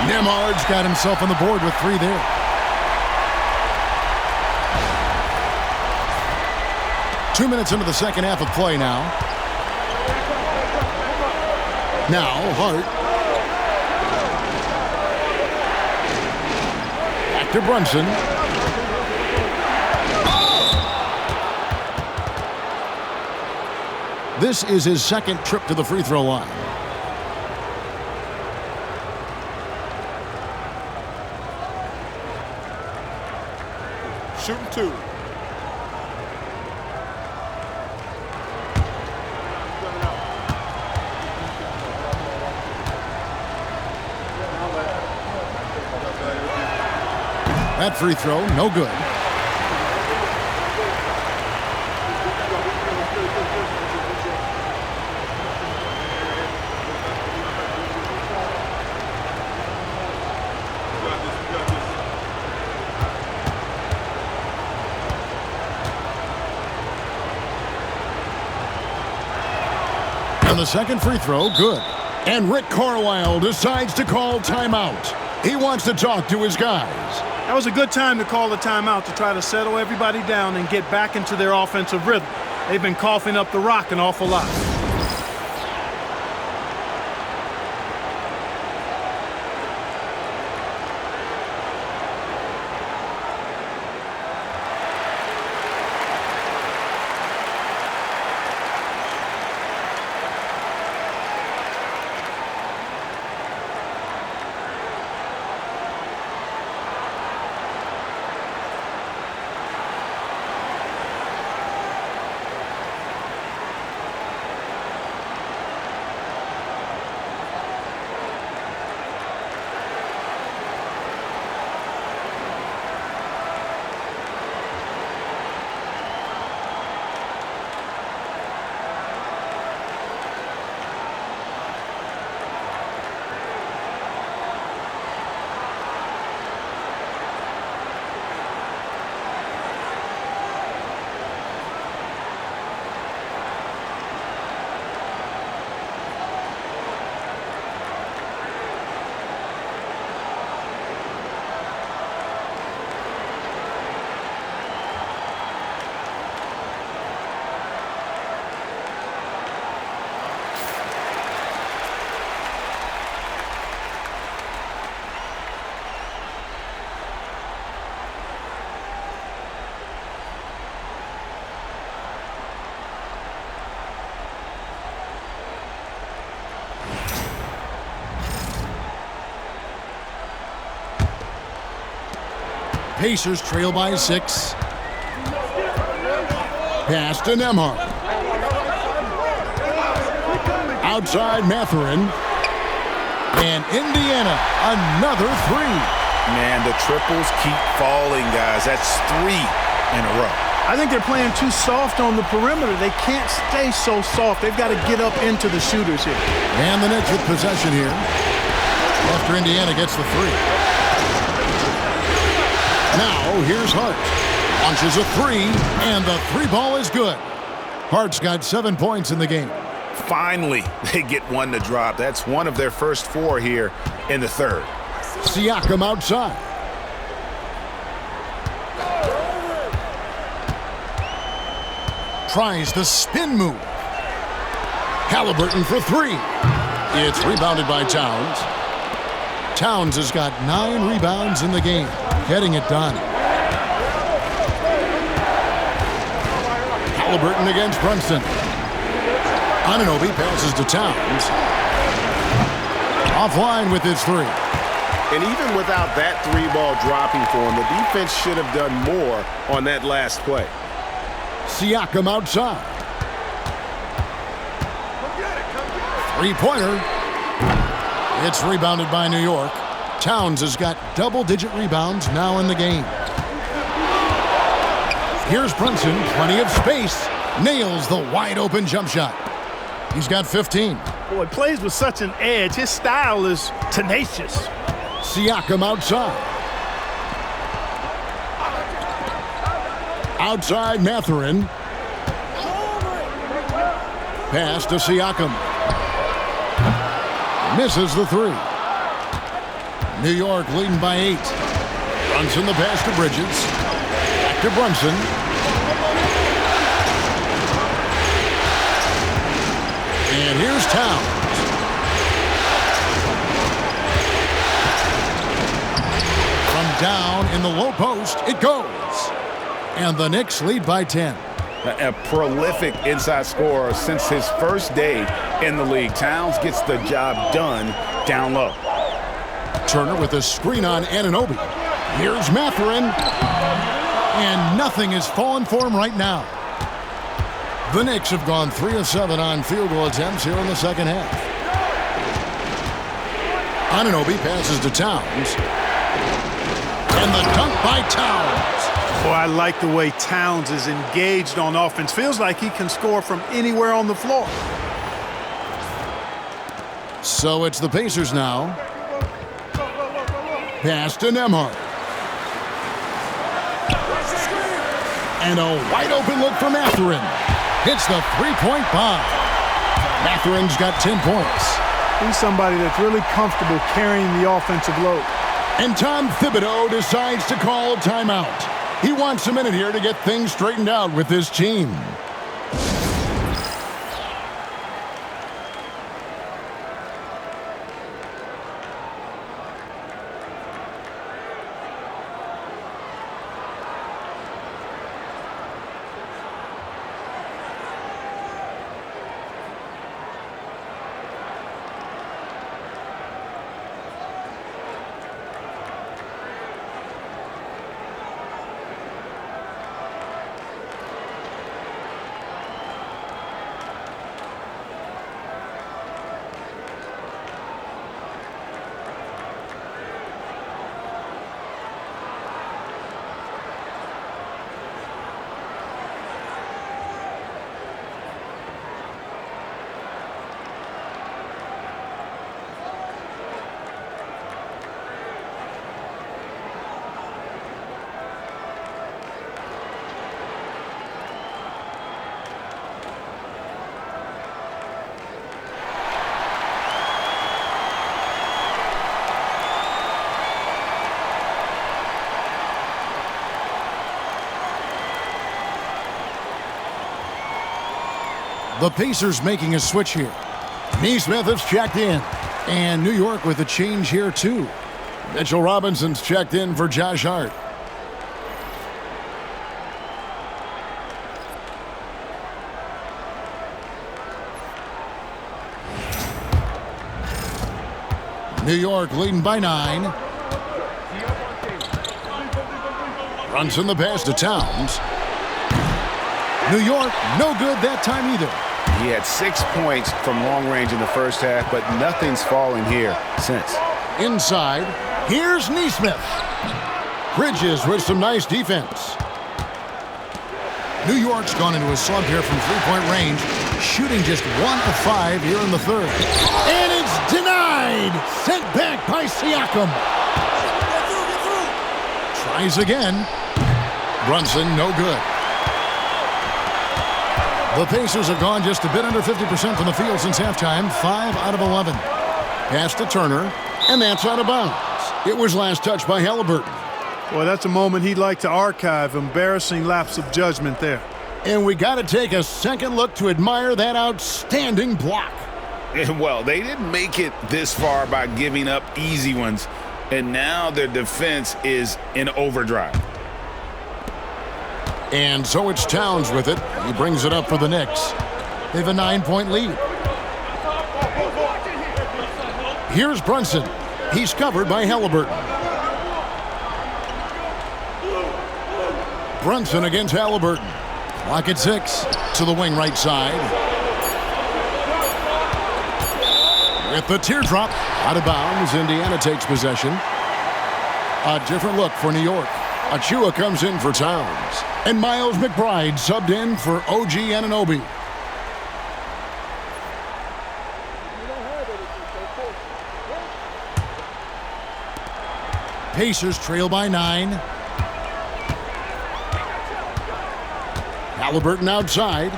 Nembhard's got himself on the board with three there. Two minutes into the second half of play now. Now, Hart. Back to Brunson. This is his second trip to the free throw line. Shooting two. That free throw, no good. And the second free throw, good. And Rick Carlisle decides to call timeout. He wants to talk to his guys. That was a good time to call the timeout to try to settle everybody down and get back into their offensive rhythm. They've been coughing up the rock an awful lot. Pacers trail by 6. Pass to Nembhard. Outside Mathurin. And Indiana, another 3. Man, the triples keep falling, guys. That's 3 in a row. I think they're playing too soft on the perimeter. They can't stay so soft. They've got to get up into the shooters here. And the Knicks with possession here after Indiana gets the 3. Now here's Hart. Launches a 3, and the 3 ball is good. Hart's got 7 points in the game. Finally, they get one to drop. That's one of their first 4 here in the third. Siakam outside. Tries the spin move. Halliburton for 3. It's rebounded by Towns. Towns has got 9 rebounds in the game, getting it done. Halliburton against Brunson. Anunoby passes to Towns. Offline with his 3. And even without that 3-ball dropping for him, the defense should have done more on that last play. Siakam outside. 3-pointer. It's rebounded by New York. Towns has got double-digit rebounds now in the game. Here's Brunson, plenty of space. Nails the wide-open jump shot. He's got 15. Boy, plays with such an edge. His style is tenacious. Siakam outside. Outside Mathurin. Pass to Siakam. Misses the 3. New York leading by 8. Brunson the pass to Bridges. Back to Brunson. And here's Towns. From down in the low post, it goes. And the Knicks lead by 10. A prolific inside scorer since his first day in the league. Towns gets the job done down low. Turner with a screen on Anunoby. Here's Mathurin. And nothing is falling for him right now. The Knicks have gone 3 of 7 on field goal attempts here in the second half. Anunoby passes to Towns. And the dunk by Towns. Boy, I like the way Towns is engaged on offense. Feels like he can score from anywhere on the floor. So it's the Pacers now. Pass to Nembhard. And a wide open look for Mathurin. Hits the 3-point bomb. Mathurin's got 10 points. He's somebody that's really comfortable carrying the offensive load. And Tom Thibodeau decides to call a timeout. He wants a minute here to get things straightened out with his team. The Pacers making a switch here. Neesmith has checked in. And New York with a change here, too. Mitchell Robinson's checked in for Josh Hart. New York leading by 9. Runs in the pass to Towns. New York, no good that time either. He had 6 points from long range in the first half, but nothing's fallen here since. Inside, here's Neesmith. Bridges with some nice defense. New York's gone into a slump here from three-point range, shooting just 1 of 5 here in the third. And it's denied! Sent back by Siakam. Tries again. Brunson, no good. The Pacers have gone just a bit under 50% from the field since halftime, 5 out of 11. Pass to Turner, and that's out of bounds. It was last touched by Halliburton. Well, that's a moment he'd like to archive. Embarrassing lapse of judgment there. And we got to take a second look to admire that outstanding block. Well, they didn't make it this far by giving up easy ones, and now their defense is in overdrive. And so it's Towns with it. He brings it up for the Knicks. They have a 9-point lead. Here's Brunson. He's covered by Halliburton. Brunson against Halliburton. Clock at 6. To the wing right side. With the teardrop. Out of bounds. Indiana takes possession. A different look for New York. Achua comes in for Towns. And Miles McBride subbed in for OG Anunoby. Pacers trail by 9. Halliburton outside.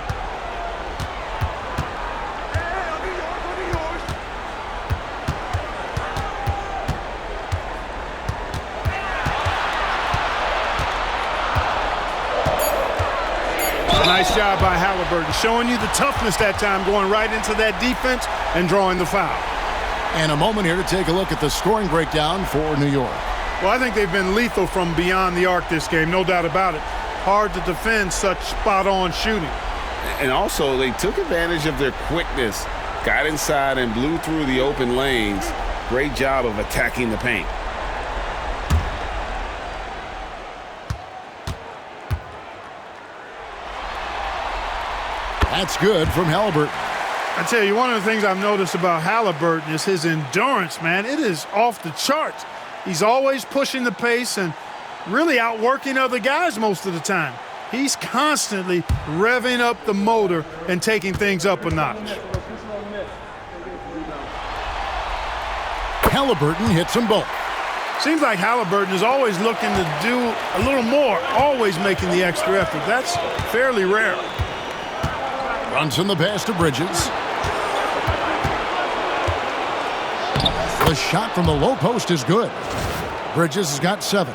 Nice job by Halliburton, showing you the toughness that time, going right into that defense and drawing the foul. And a moment here to take a look at the scoring breakdown for New York. Well, I think they've been lethal from beyond the arc this game, no doubt about it. Hard to defend such spot-on shooting. And also, they took advantage of their quickness, got inside and blew through the open lanes. Great job of attacking the paint. That's good from Halliburton. I tell you, one of the things I've noticed about Halliburton is his endurance, man. It is off the charts. He's always pushing the pace and really outworking other guys most of the time. He's constantly revving up the motor and taking things up a notch. Halliburton hits them both. Seems like Halliburton is always looking to do a little more, always making the extra effort. That's fairly rare. Runs in the pass to Bridges. The shot from the low post is good. Bridges has got 7.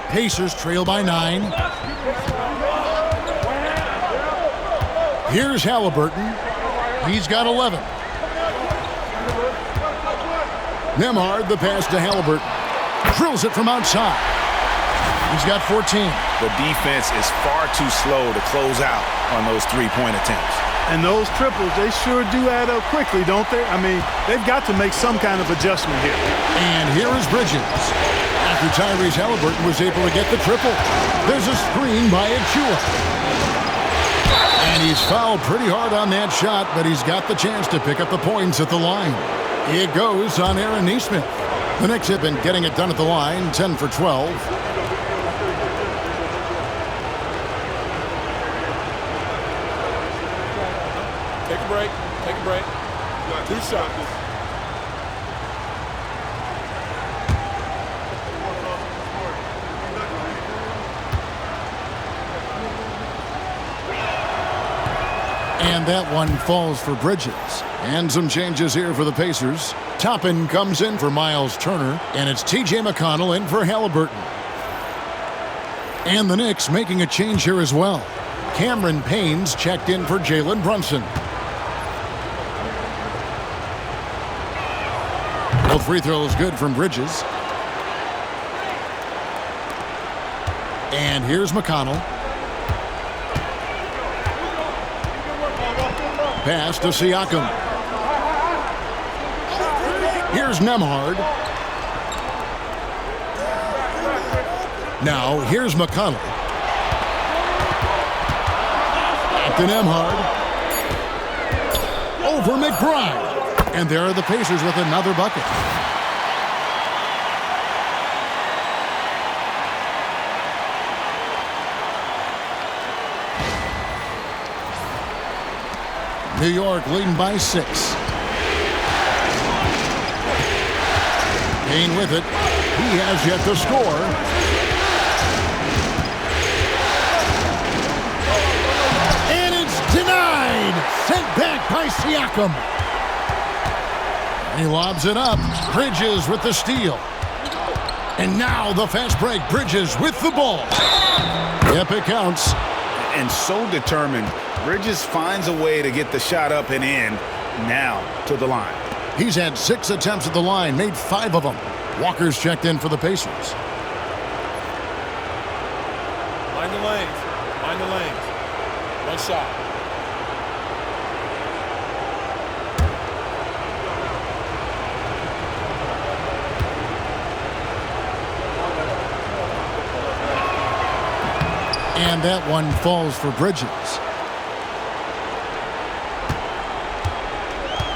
Pacers trail by 9. Here's Halliburton. He's got 11. Nembhard, the pass to Halliburton. Drills it from outside. He's got 14. The defense is far too slow to close out on those three-point attempts. And those triples, they sure do add up quickly, don't they? I mean, they've got to make some kind of adjustment here. And here is Bridges. After Tyrese Halliburton was able to get the triple, there's a screen by Achua. And he's fouled pretty hard on that shot, but he's got the chance to pick up the points at the line. It goes on Aaron Neesmith. The Knicks have been getting it done at the line, 10 for 12. Take a break. Take a break. 2 shots. And that one falls for Bridges. And some changes here for the Pacers. Toppin comes in for Miles Turner, and it's T.J. McConnell in for Halliburton. And the Knicks making a change here as well. Cameron Payne's checked in for Jalen Brunson. Both free throws good from Bridges. And here's McConnell. Pass to Siakam. Here's Nemhard. Now, here's McConnell. Back to Nemhard. Over McBride. And there are the Pacers with another bucket. New York leading by 6. Kane with it. He has yet to score. And it's denied. Sent back by Siakam. He lobs it up. Bridges with the steal. And now the fast break. Bridges with the ball. Yep, it counts. And so determined. Bridges finds a way to get the shot up and in. Now to the line. He's had 6 attempts at the line, made 5 of them. Walker's checked in for the Pacers. Mind the lanes. Mind the lanes. One shot. And that one falls for Bridges.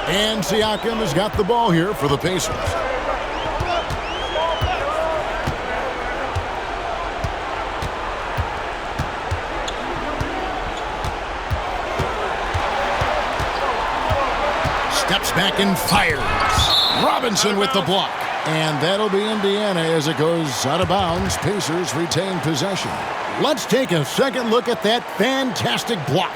And Siakam has got the ball here for the Pacers. Steps back and fires. Robinson with the block. And that'll be Indiana as it goes out of bounds. Pacers retain possession. Let's take a second look at that fantastic block.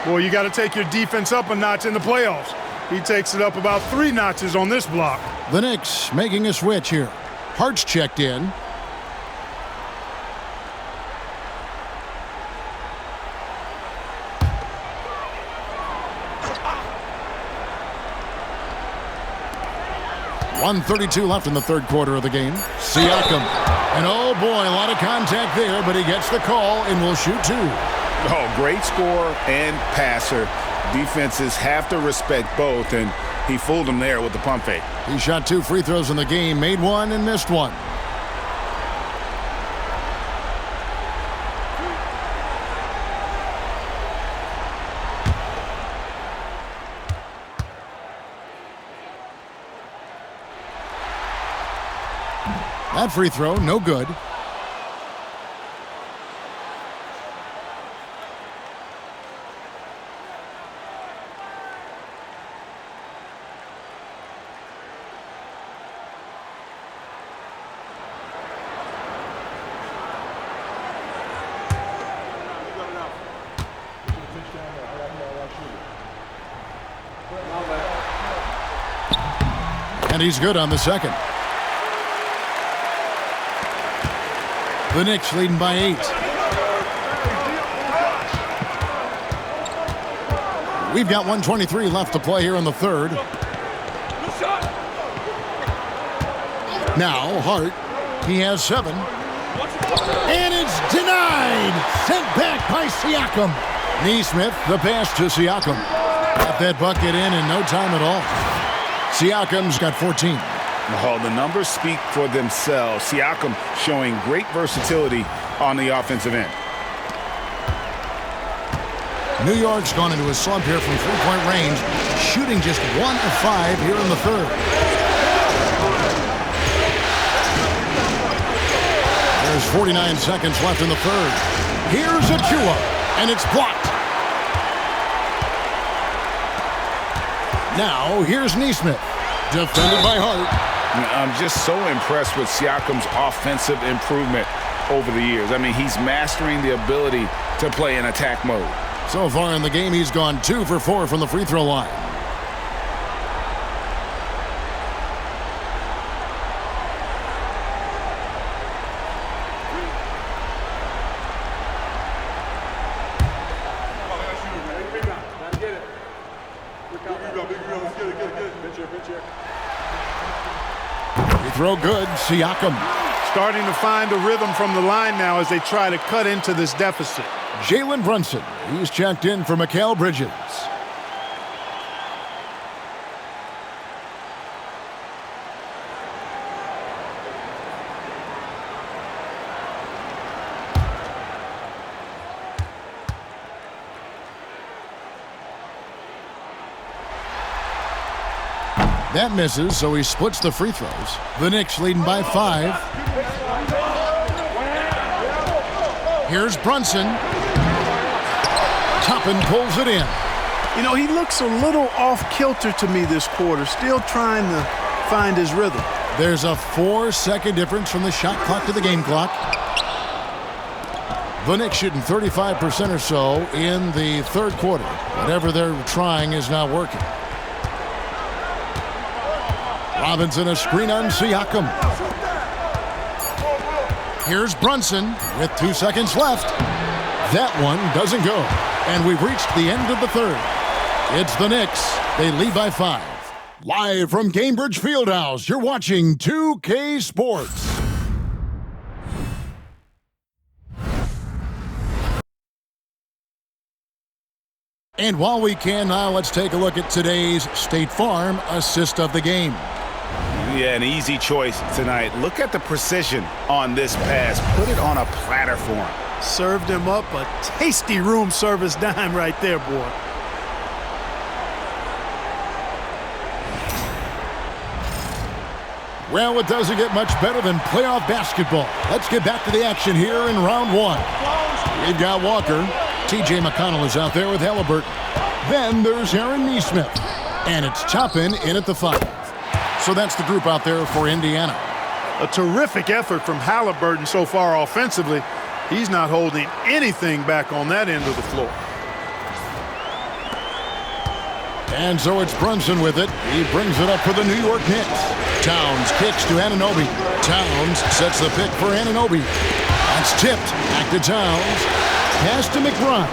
Boy, you got to take your defense up a notch in the playoffs. He takes it up about 3 notches on this block. The Knicks making a switch here. Hart's checked in. .132 left in the third quarter of the game. Siakam. And oh boy, a lot of contact there, but he gets the call and will shoot 2. Oh, great scorer and passer. Defenses have to respect both, and he fooled them there with the pump fake. He shot 2 free throws in the game, made 1 and missed 1. That free throw, no good. And he's good on the second. The Knicks leading by 8. We've got 1:23 left to play here in the third. Now Hart, he has 7. And it's denied! Sent back by Siakam. Neesmith, the pass to Siakam. Got that bucket in no time at all. Siakam's got 14. Oh, the numbers speak for themselves. Siakam showing great versatility on the offensive end. New York's gone into a slump here from three-point range, shooting just 1 of 5 here in the third. There's 49 seconds left in the third. Here's Achua, and it's blocked. Now, here's Neesmith, defended by Hart. I'm just so impressed with Siakam's offensive improvement over the years. I mean, he's mastering the ability to play in attack mode. So far in the game, he's gone 2 for 4 from the free throw line. Throw good, Siakam. Starting to find a rhythm from the line now as they try to cut into this deficit. Jalen Brunson, he's checked in for Mikal Bridges. That misses, so he splits the free throws. The Knicks leading by 5. Here's Brunson. Toppin pulls it in. You know, he looks a little off-kilter to me this quarter, still trying to find his rhythm. There's a 4-second difference from the shot clock to the game clock. The Knicks shooting 35% or so in the third quarter. Whatever they're trying is not working. Robinson a screen on Siakam. Here's Brunson with 2 seconds left. That one doesn't go. And we've reached the end of the third. It's the Knicks. They lead by 5. Live from Cambridge Fieldhouse, you're watching 2K Sports. And while we can now, let's take a look at today's State Farm assist of the game. Yeah, an easy choice tonight. Look at the precision on this pass. Put it on a platter for him. Served him up a tasty room service dime right there, boy. Well, it doesn't get much better than playoff basketball. Let's get back to the action here in round 1. We've got Walker. T.J. McConnell is out there with Halliburton. Then there's Aaron Nesmith. And it's Toppin in at the 5. So that's the group out there for Indiana. A terrific effort from Halliburton so far offensively. He's not holding anything back on that end of the floor. And so it's Brunson with it. He brings it up for the New York Knicks. Towns kicks to Anunoby. Towns sets the pick for Anunoby. That's tipped. Back to Towns. Pass to McBride.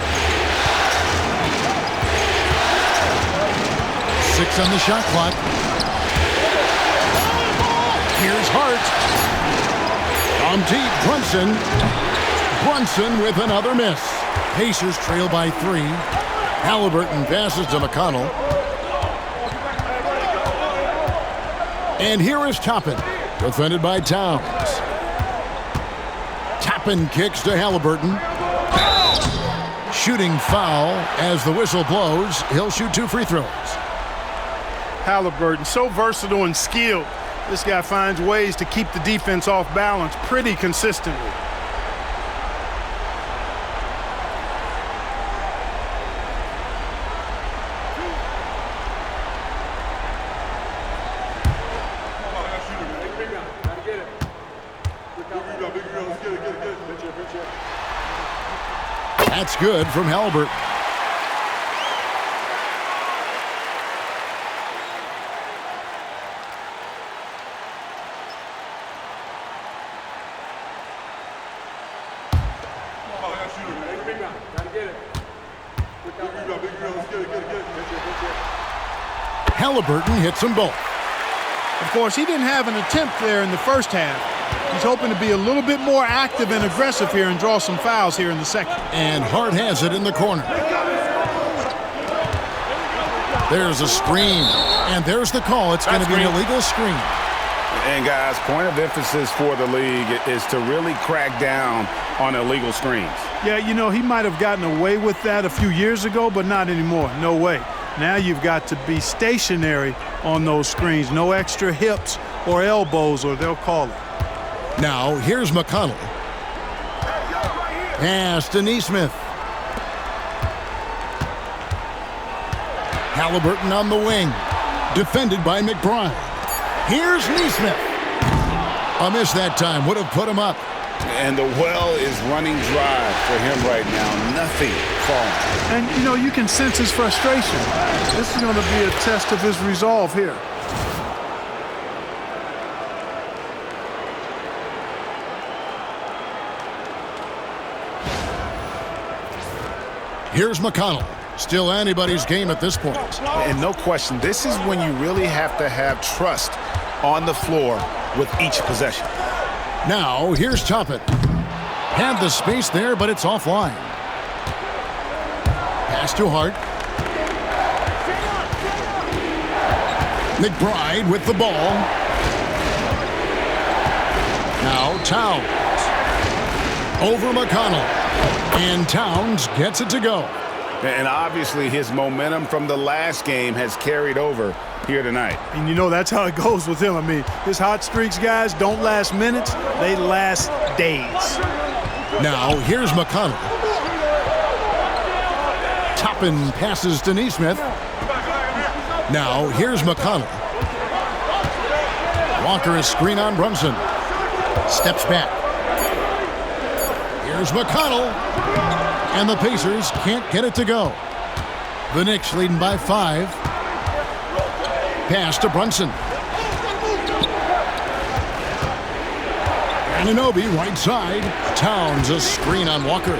6 on the shot clock. Here's Hart. On deep, Brunson. Brunson with another miss. Pacers trail by 3. Halliburton passes to McConnell. And here is Toppin, defended by Towns. Toppin kicks to Halliburton. Shooting foul as the whistle blows. He'll shoot 2 free throws. Halliburton, so versatile and skilled. This guy finds ways to keep the defense off balance pretty consistently. That's good from Halliburton. Halliburton hits them both. Of course, he didn't have an attempt there in the first half. He's hoping to be a little bit more active and aggressive here and draw some fouls here in the second. And Hart has it in the corner. There's a screen. And there's the call. It's going to be an illegal screen. And, guys, point of emphasis for the league is to really crack down on illegal screens. Yeah, you know, he might have gotten away with that a few years ago, but not anymore. No way. Now you've got to be stationary on those screens. No extra hips or elbows, or they'll call it. Now, here's McConnell. Pass to Nesmith. Halliburton on the wing. Defended by McBride. Here's Nesmith. A miss that time. Would have put him up. And the well is running dry for him right now. Nothing falling. And, you know, you can sense his frustration. This is going to be a test of his resolve here. Here's McConnell. Still anybody's game at this point. And no question, this is when you really have to have trust on the floor with each possession. Now, here's Toppin. Had the space there, but it's offline. Pass to Hart. McBride with the ball. Now Towns. Over McConnell. And Towns gets it to go. And obviously his momentum from the last game has carried over here tonight. And you know that's how it goes with him. I mean, his hot streaks, guys, don't last minutes. They last days. Now, here's McConnell. Toppin passes to Neesmith. Now, here's McConnell. Walker is screen on Brunson. Steps back. Here's McConnell. And the Pacers can't get it to go. The Knicks leading by 5. Pass to Brunson. Anunoby right side. Towns a screen on Walker.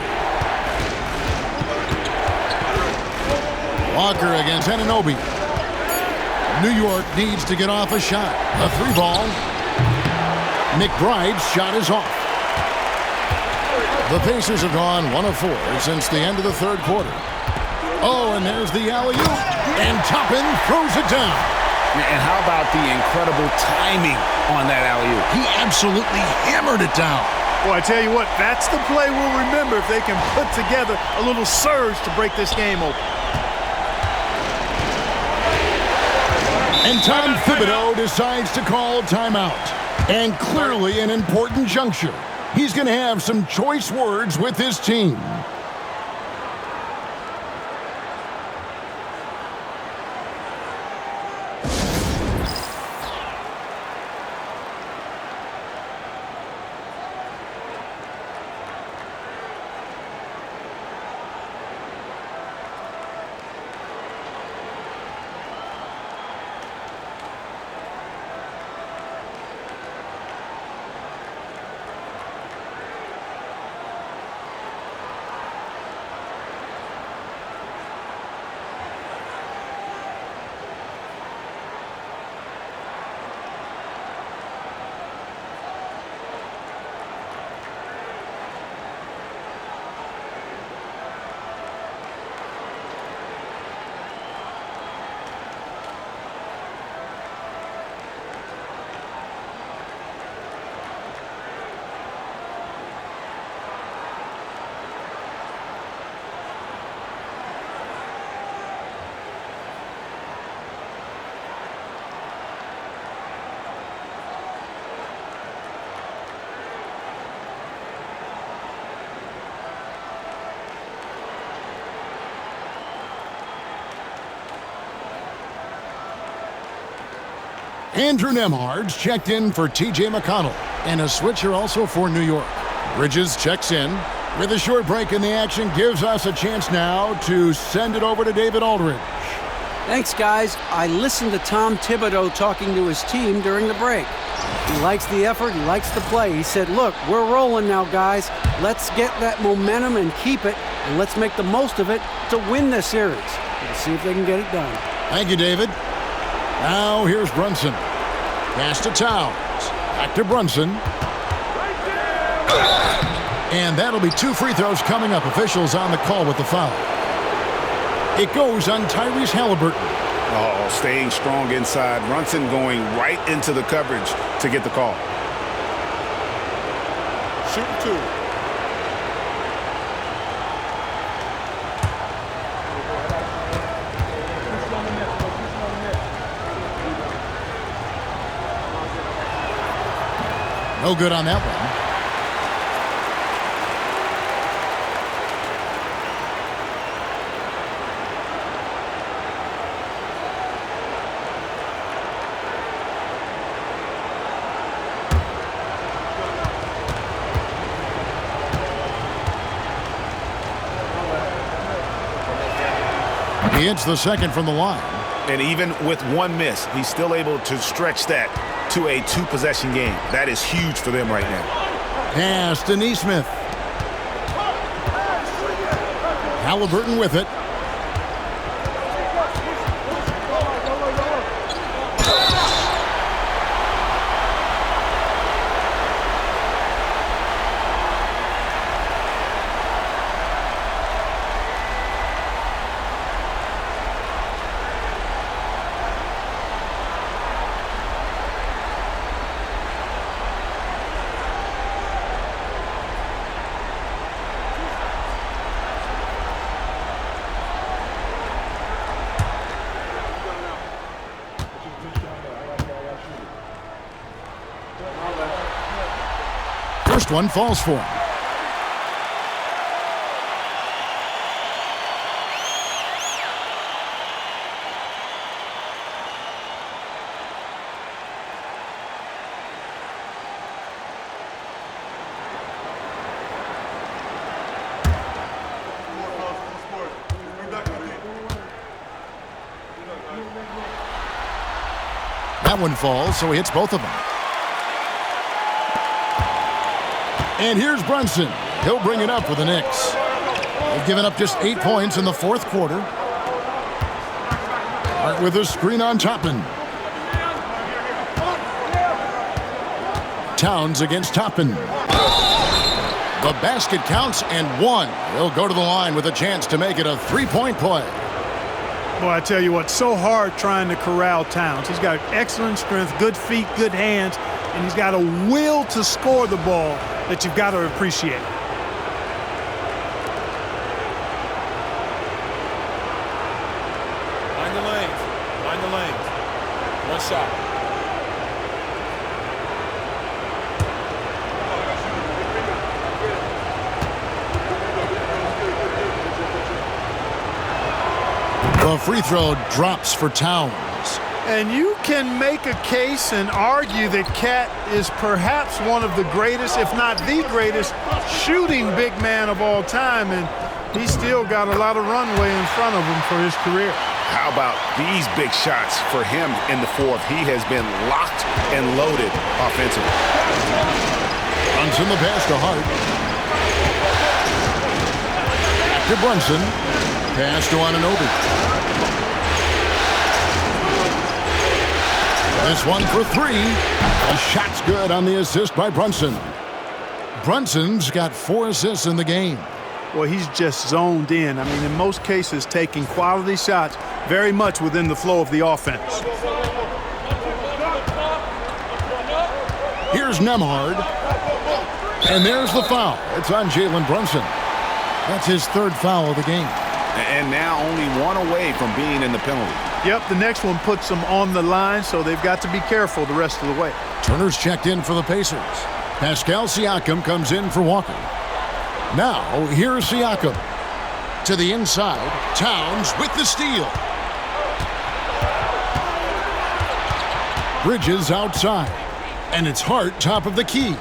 Walker against Anunoby. New York needs to get off a shot. A 3-ball. McBride's shot is off. The Pacers have gone 1 of 4 since the end of the third quarter. Oh, and there's the alley-oop. And Toppin throws it down. And how about the incredible timing on that alley-oop? He absolutely hammered it down. Well, I tell you what, that's the play we'll remember if they can put together a little surge to break this game open. And Tom Thibodeau decides to call timeout. And clearly an important juncture. He's going to have some choice words with his team. Andrew Nembhard's checked in for T.J. McConnell. And a switcher also for New York. Bridges checks in. With a short break in the action, gives us a chance now to send it over to David Aldridge. Thanks, guys. I listened to Tom Thibodeau talking to his team during the break. He likes the effort. He likes the play. He said, look, we're rolling now, guys. Let's get that momentum and keep it, and let's make the most of it to win this series. Let's see if they can get it done. Thank you, David. Now here's Brunson. Pass to Towns. Back to Brunson. And that'll be 2 free throws coming up. Officials on the call with the foul. It goes on Tyrese Halliburton. Oh, staying strong inside. Brunson going right into the coverage to get the call. Shooting 2. No good on that one. He hits the second from the line. And even with one miss, he's still able to stretch that to a 2-possession game. That is huge for them right now. Pass to Neesmith. Halliburton with it. First one falls for him. That one falls, so he hits both of them. And here's Brunson. He'll bring it up for the Knicks. They've given up just 8 points in the fourth quarter. Hart with a screen on Toppin. Towns against Toppin. The basket counts and one. He'll go to the line with a chance to make it a three-point play. Boy, I tell you what, so hard trying to corral Towns. He's got excellent strength, good feet, good hands, and he's got a will to score the ball that you've got to appreciate. Mind the lanes. Mind the lanes. One shot. The free throw drops for Towns. And you can make a case and argue that Cat is perhaps one of the greatest, if not the greatest, shooting big man of all time, and he's still got a lot of runway in front of him for his career. How about these big shots for him in the fourth? He has been locked and loaded offensively. Brunson the pass to Hart. Back to Brunson. Pass to Anunoby. This one for three. The shot's good on the assist by Brunson. Brunson's got 4 assists in the game. Well, he's just zoned in. I mean, in most cases, taking quality shots very much within the flow of the offense. Here's Nembhard. And there's the foul. It's on Jalen Brunson. That's his 3rd foul of the game. And now only one away from being in the penalty. Yep, the next one puts them on the line, so they've got to be careful the rest of the way. Turner's checked in for the Pacers. Pascal Siakam comes in for Walker. Now, here's Siakam. To the inside, Towns with the steal. Bridges outside. And it's Hart top of the key.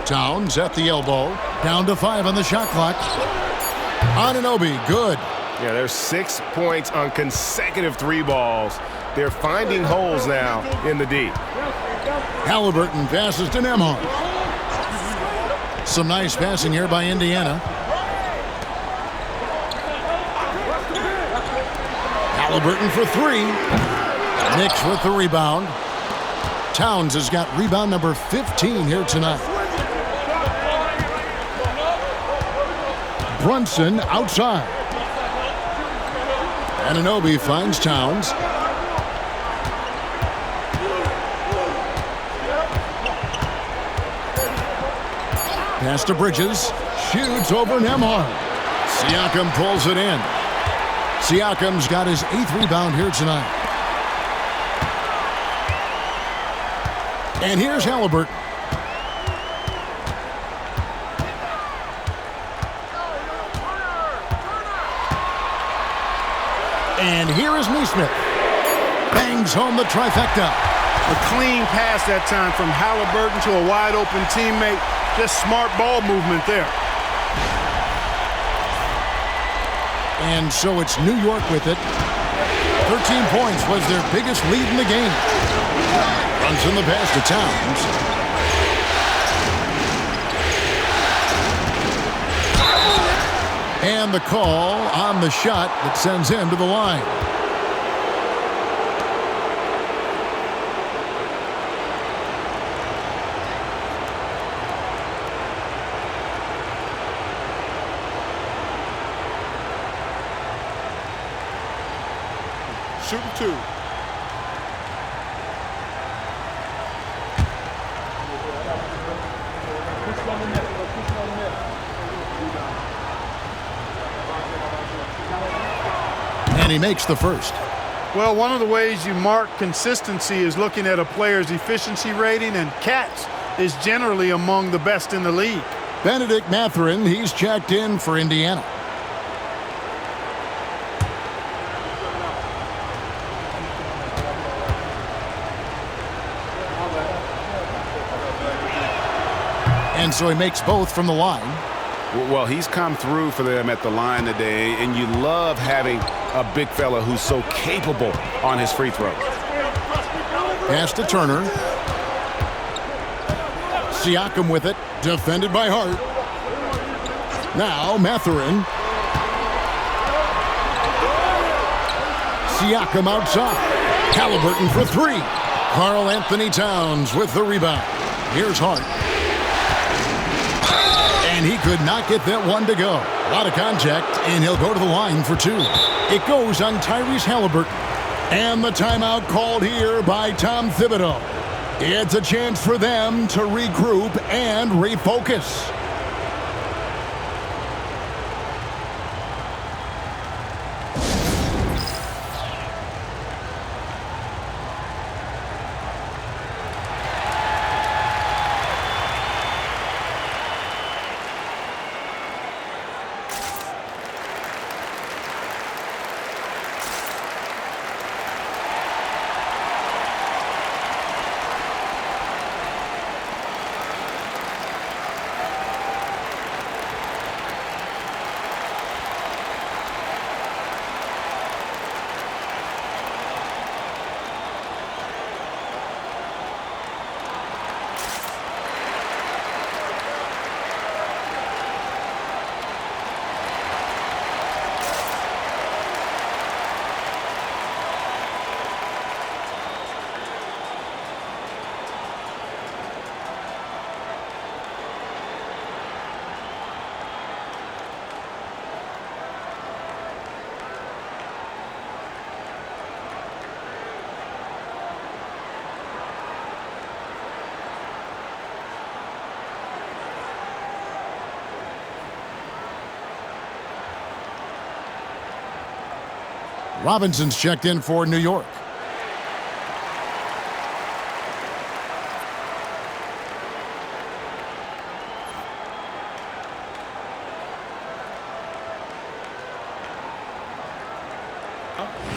Towns at the elbow. Down to 5 on the shot clock. Anunoby, good. Yeah, there's 6 points on consecutive 3 balls. They're finding holes now in the D. Halliburton passes to Nembhard. Some nice passing here by Indiana. Halliburton for 3. Knicks with the rebound. Towns has got rebound number 15 here tonight. Brunson outside. Anunoby finds Towns. Pass to Bridges. Shoots over Nembhard. Siakam pulls it in. Siakam's got his 8th rebound here tonight. And here's Halliburton. And here is Neesmith. Bangs home the trifecta. A clean pass that time from Halliburton to a wide-open teammate. Just smart ball movement there. And so it's New York with it. 13 points was their biggest lead in the game. Brunson the pass to Towns. And the call on the shot that sends him to the line. Shooting 2. And he makes the first. Well, one of the ways you mark consistency is looking at a player's efficiency rating, and catch is generally among the best in the league. Benedict Mathurin, he's checked in for Indiana. And so he makes both from the line. Well, he's come through for them at the line today, and you love having a big fella who's so capable on his free throws. Pass to Turner. Siakam with it, defended by Hart. Now Mathurin. Siakam outside. Halliburton for three. Karl Anthony Towns with the rebound. Here's Hart. And he could not get that one to go. A lot of contact, and he'll go to the line for two. It goes on Tyrese Halliburton. And the timeout called here by Tom Thibodeau. It's a chance for them to regroup and refocus. Robinson's checked in for New York.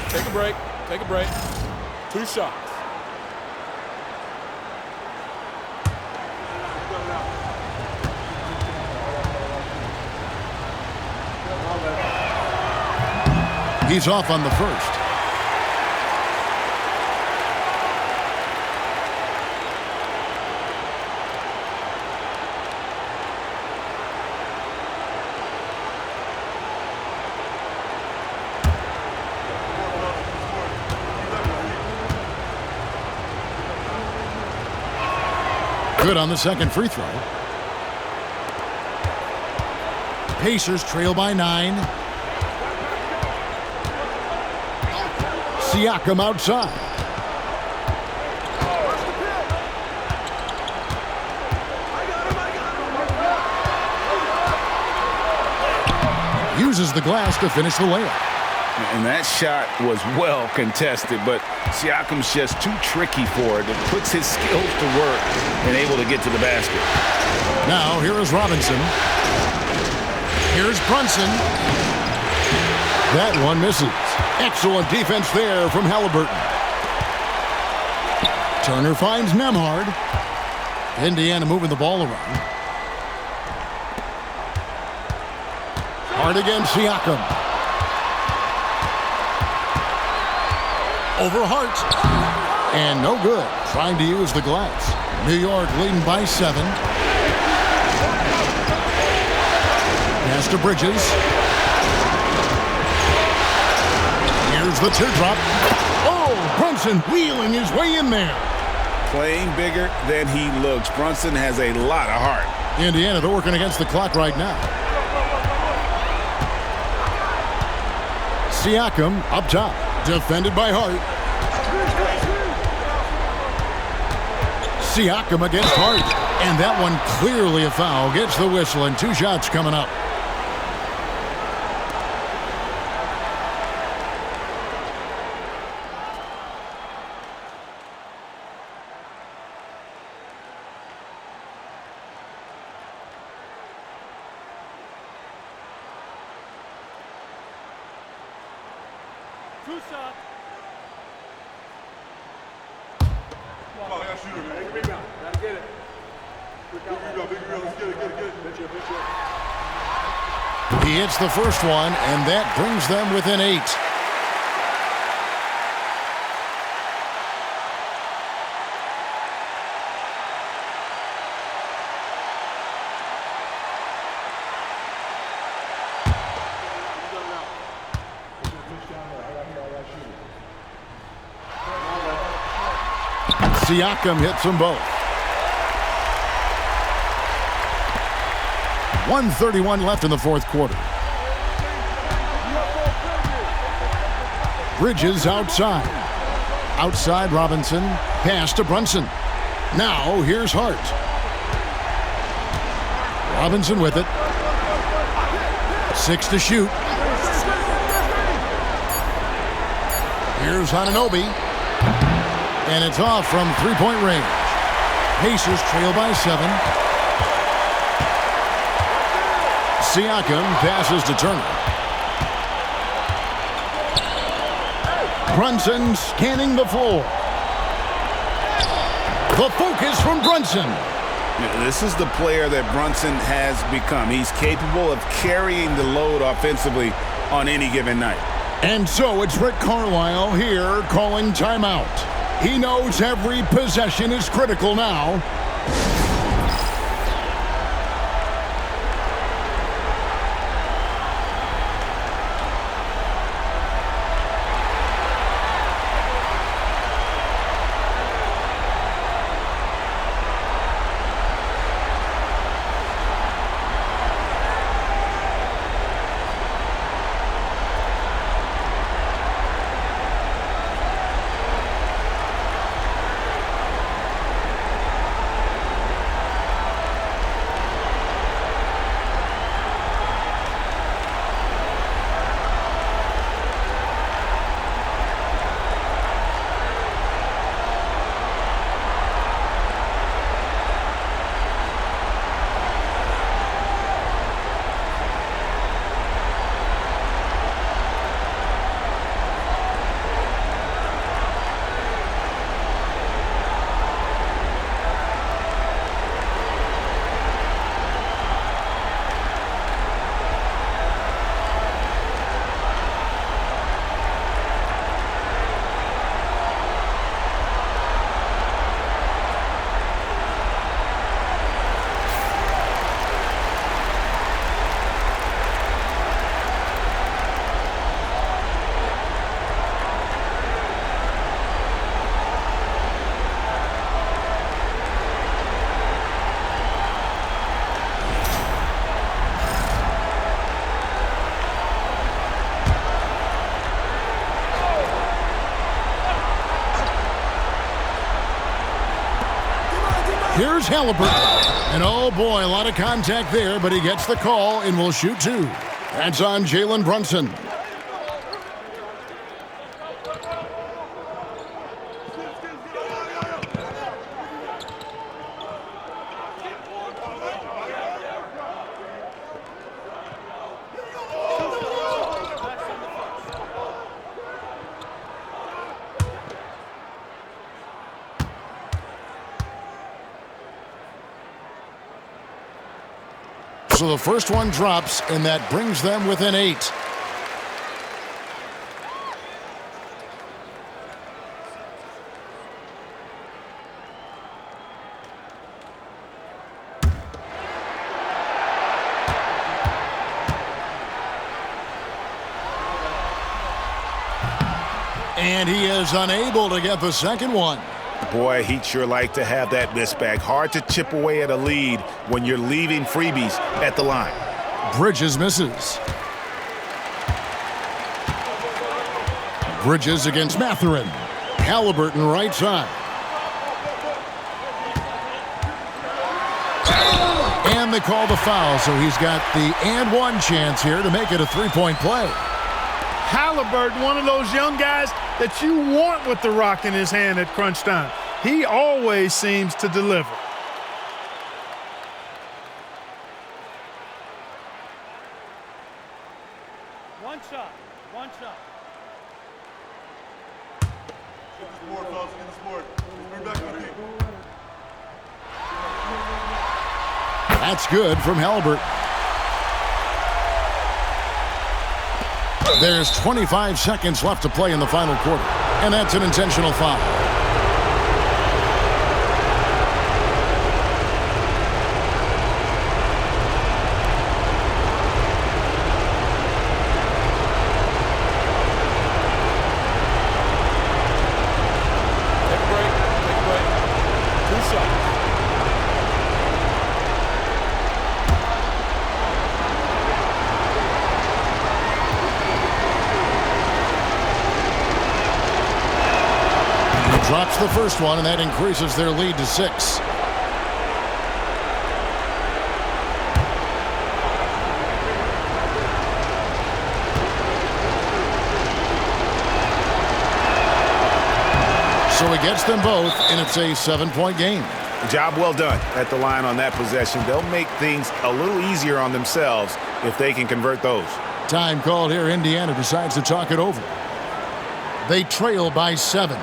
Take a break. Take a break. 2 shots. He's off on the first. Good on the second free throw. Pacers trail by 9. Siakam outside. Uses the glass to finish the layup. And that shot was well contested, but Siakam's just too tricky for it. It puts his skills to work and able to get to the basket. Now here is Robinson. Here's Brunson. That one misses. Excellent defense there from Halliburton. Turner finds Nembhard. Indiana moving the ball around. Hard against Siakam. Over Hart. And no good. Trying to use the glass. New York leading by 7. Pass to Bridges. Here's the teardrop. Oh, Brunson wheeling his way in there. Playing bigger than he looks. Brunson has a lot of heart. Indiana, they're working against the clock right now. Siakam up top. Defended by Hart. Siakam against Hart. And that one clearly a foul. Gets the whistle and 2 shots coming up. Two shots. He hits the first one, and that brings them within 8. Siakam hits them both. 1:31 left in the fourth quarter. Bridges outside. Outside Robinson. Pass to Brunson. Now here's Hart. Robinson with it. 6 to shoot. Here's Anunoby. And it's off from three-point range. Pacers trail by 7. Siakam passes to Turner. Brunson scanning the floor. The focus from Brunson. This is the player that Brunson has become. He's capable of carrying the load offensively on any given night. And so it's Rick Carlisle here calling timeout. He knows every possession is critical now. Here's Halliburton. And oh boy, a lot of contact there, but he gets the call and will shoot 2. That's on Jalen Brunson. So the first one drops, and that brings them within 8. And he is unable to get the second one. Boy, he'd sure like to have that miss back. Hard to chip away at a lead when you're leaving freebies at the line. Bridges misses. Bridges against Mathurin. Halliburton right side. And they call the foul, so he's got the and one chance here to make it a three-point play. Halliburton, one of those young guys that you want with the rock in his hand at crunch time. He always seems to deliver. One shot. That's good from Halbert. There's 25 seconds left to play in the final quarter, and that's an intentional foul. Take a break. Take a break. 2 shots. Drops the first one, and that increases their lead to 6. So he gets them both, and it's a 7-point game. Job well done at the line on that possession. They'll make things a little easier on themselves if they can convert those. Time called here. Indiana decides to talk it over. They trail by 7.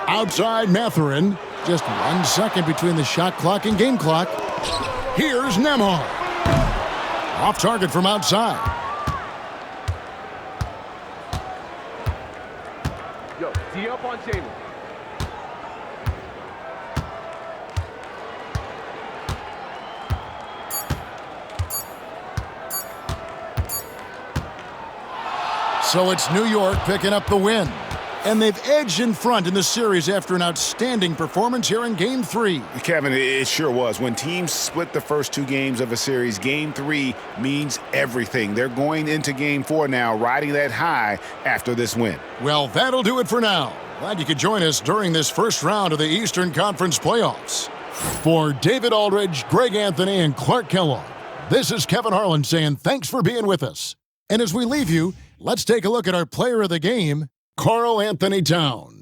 Outside Matherin. Just 1 second between the shot clock and game clock. Here's Nembhard. Off target from outside. Yo, D up on Jalen. So it's New York picking up the win. And they've edged in front in the series after an outstanding performance here in Game 3. Kevin, it sure was. When teams split the first 2 games of a series, Game 3 means everything. They're going into Game 4 now, riding that high after this win. Well, that'll do it for now. Glad you could join us during this first round of the Eastern Conference playoffs. For David Aldridge, Greg Anthony, and Clark Kellogg, this is Kevin Harlan saying thanks for being with us. And as we leave you, let's take a look at our player of the game, Karl Anthony Towns.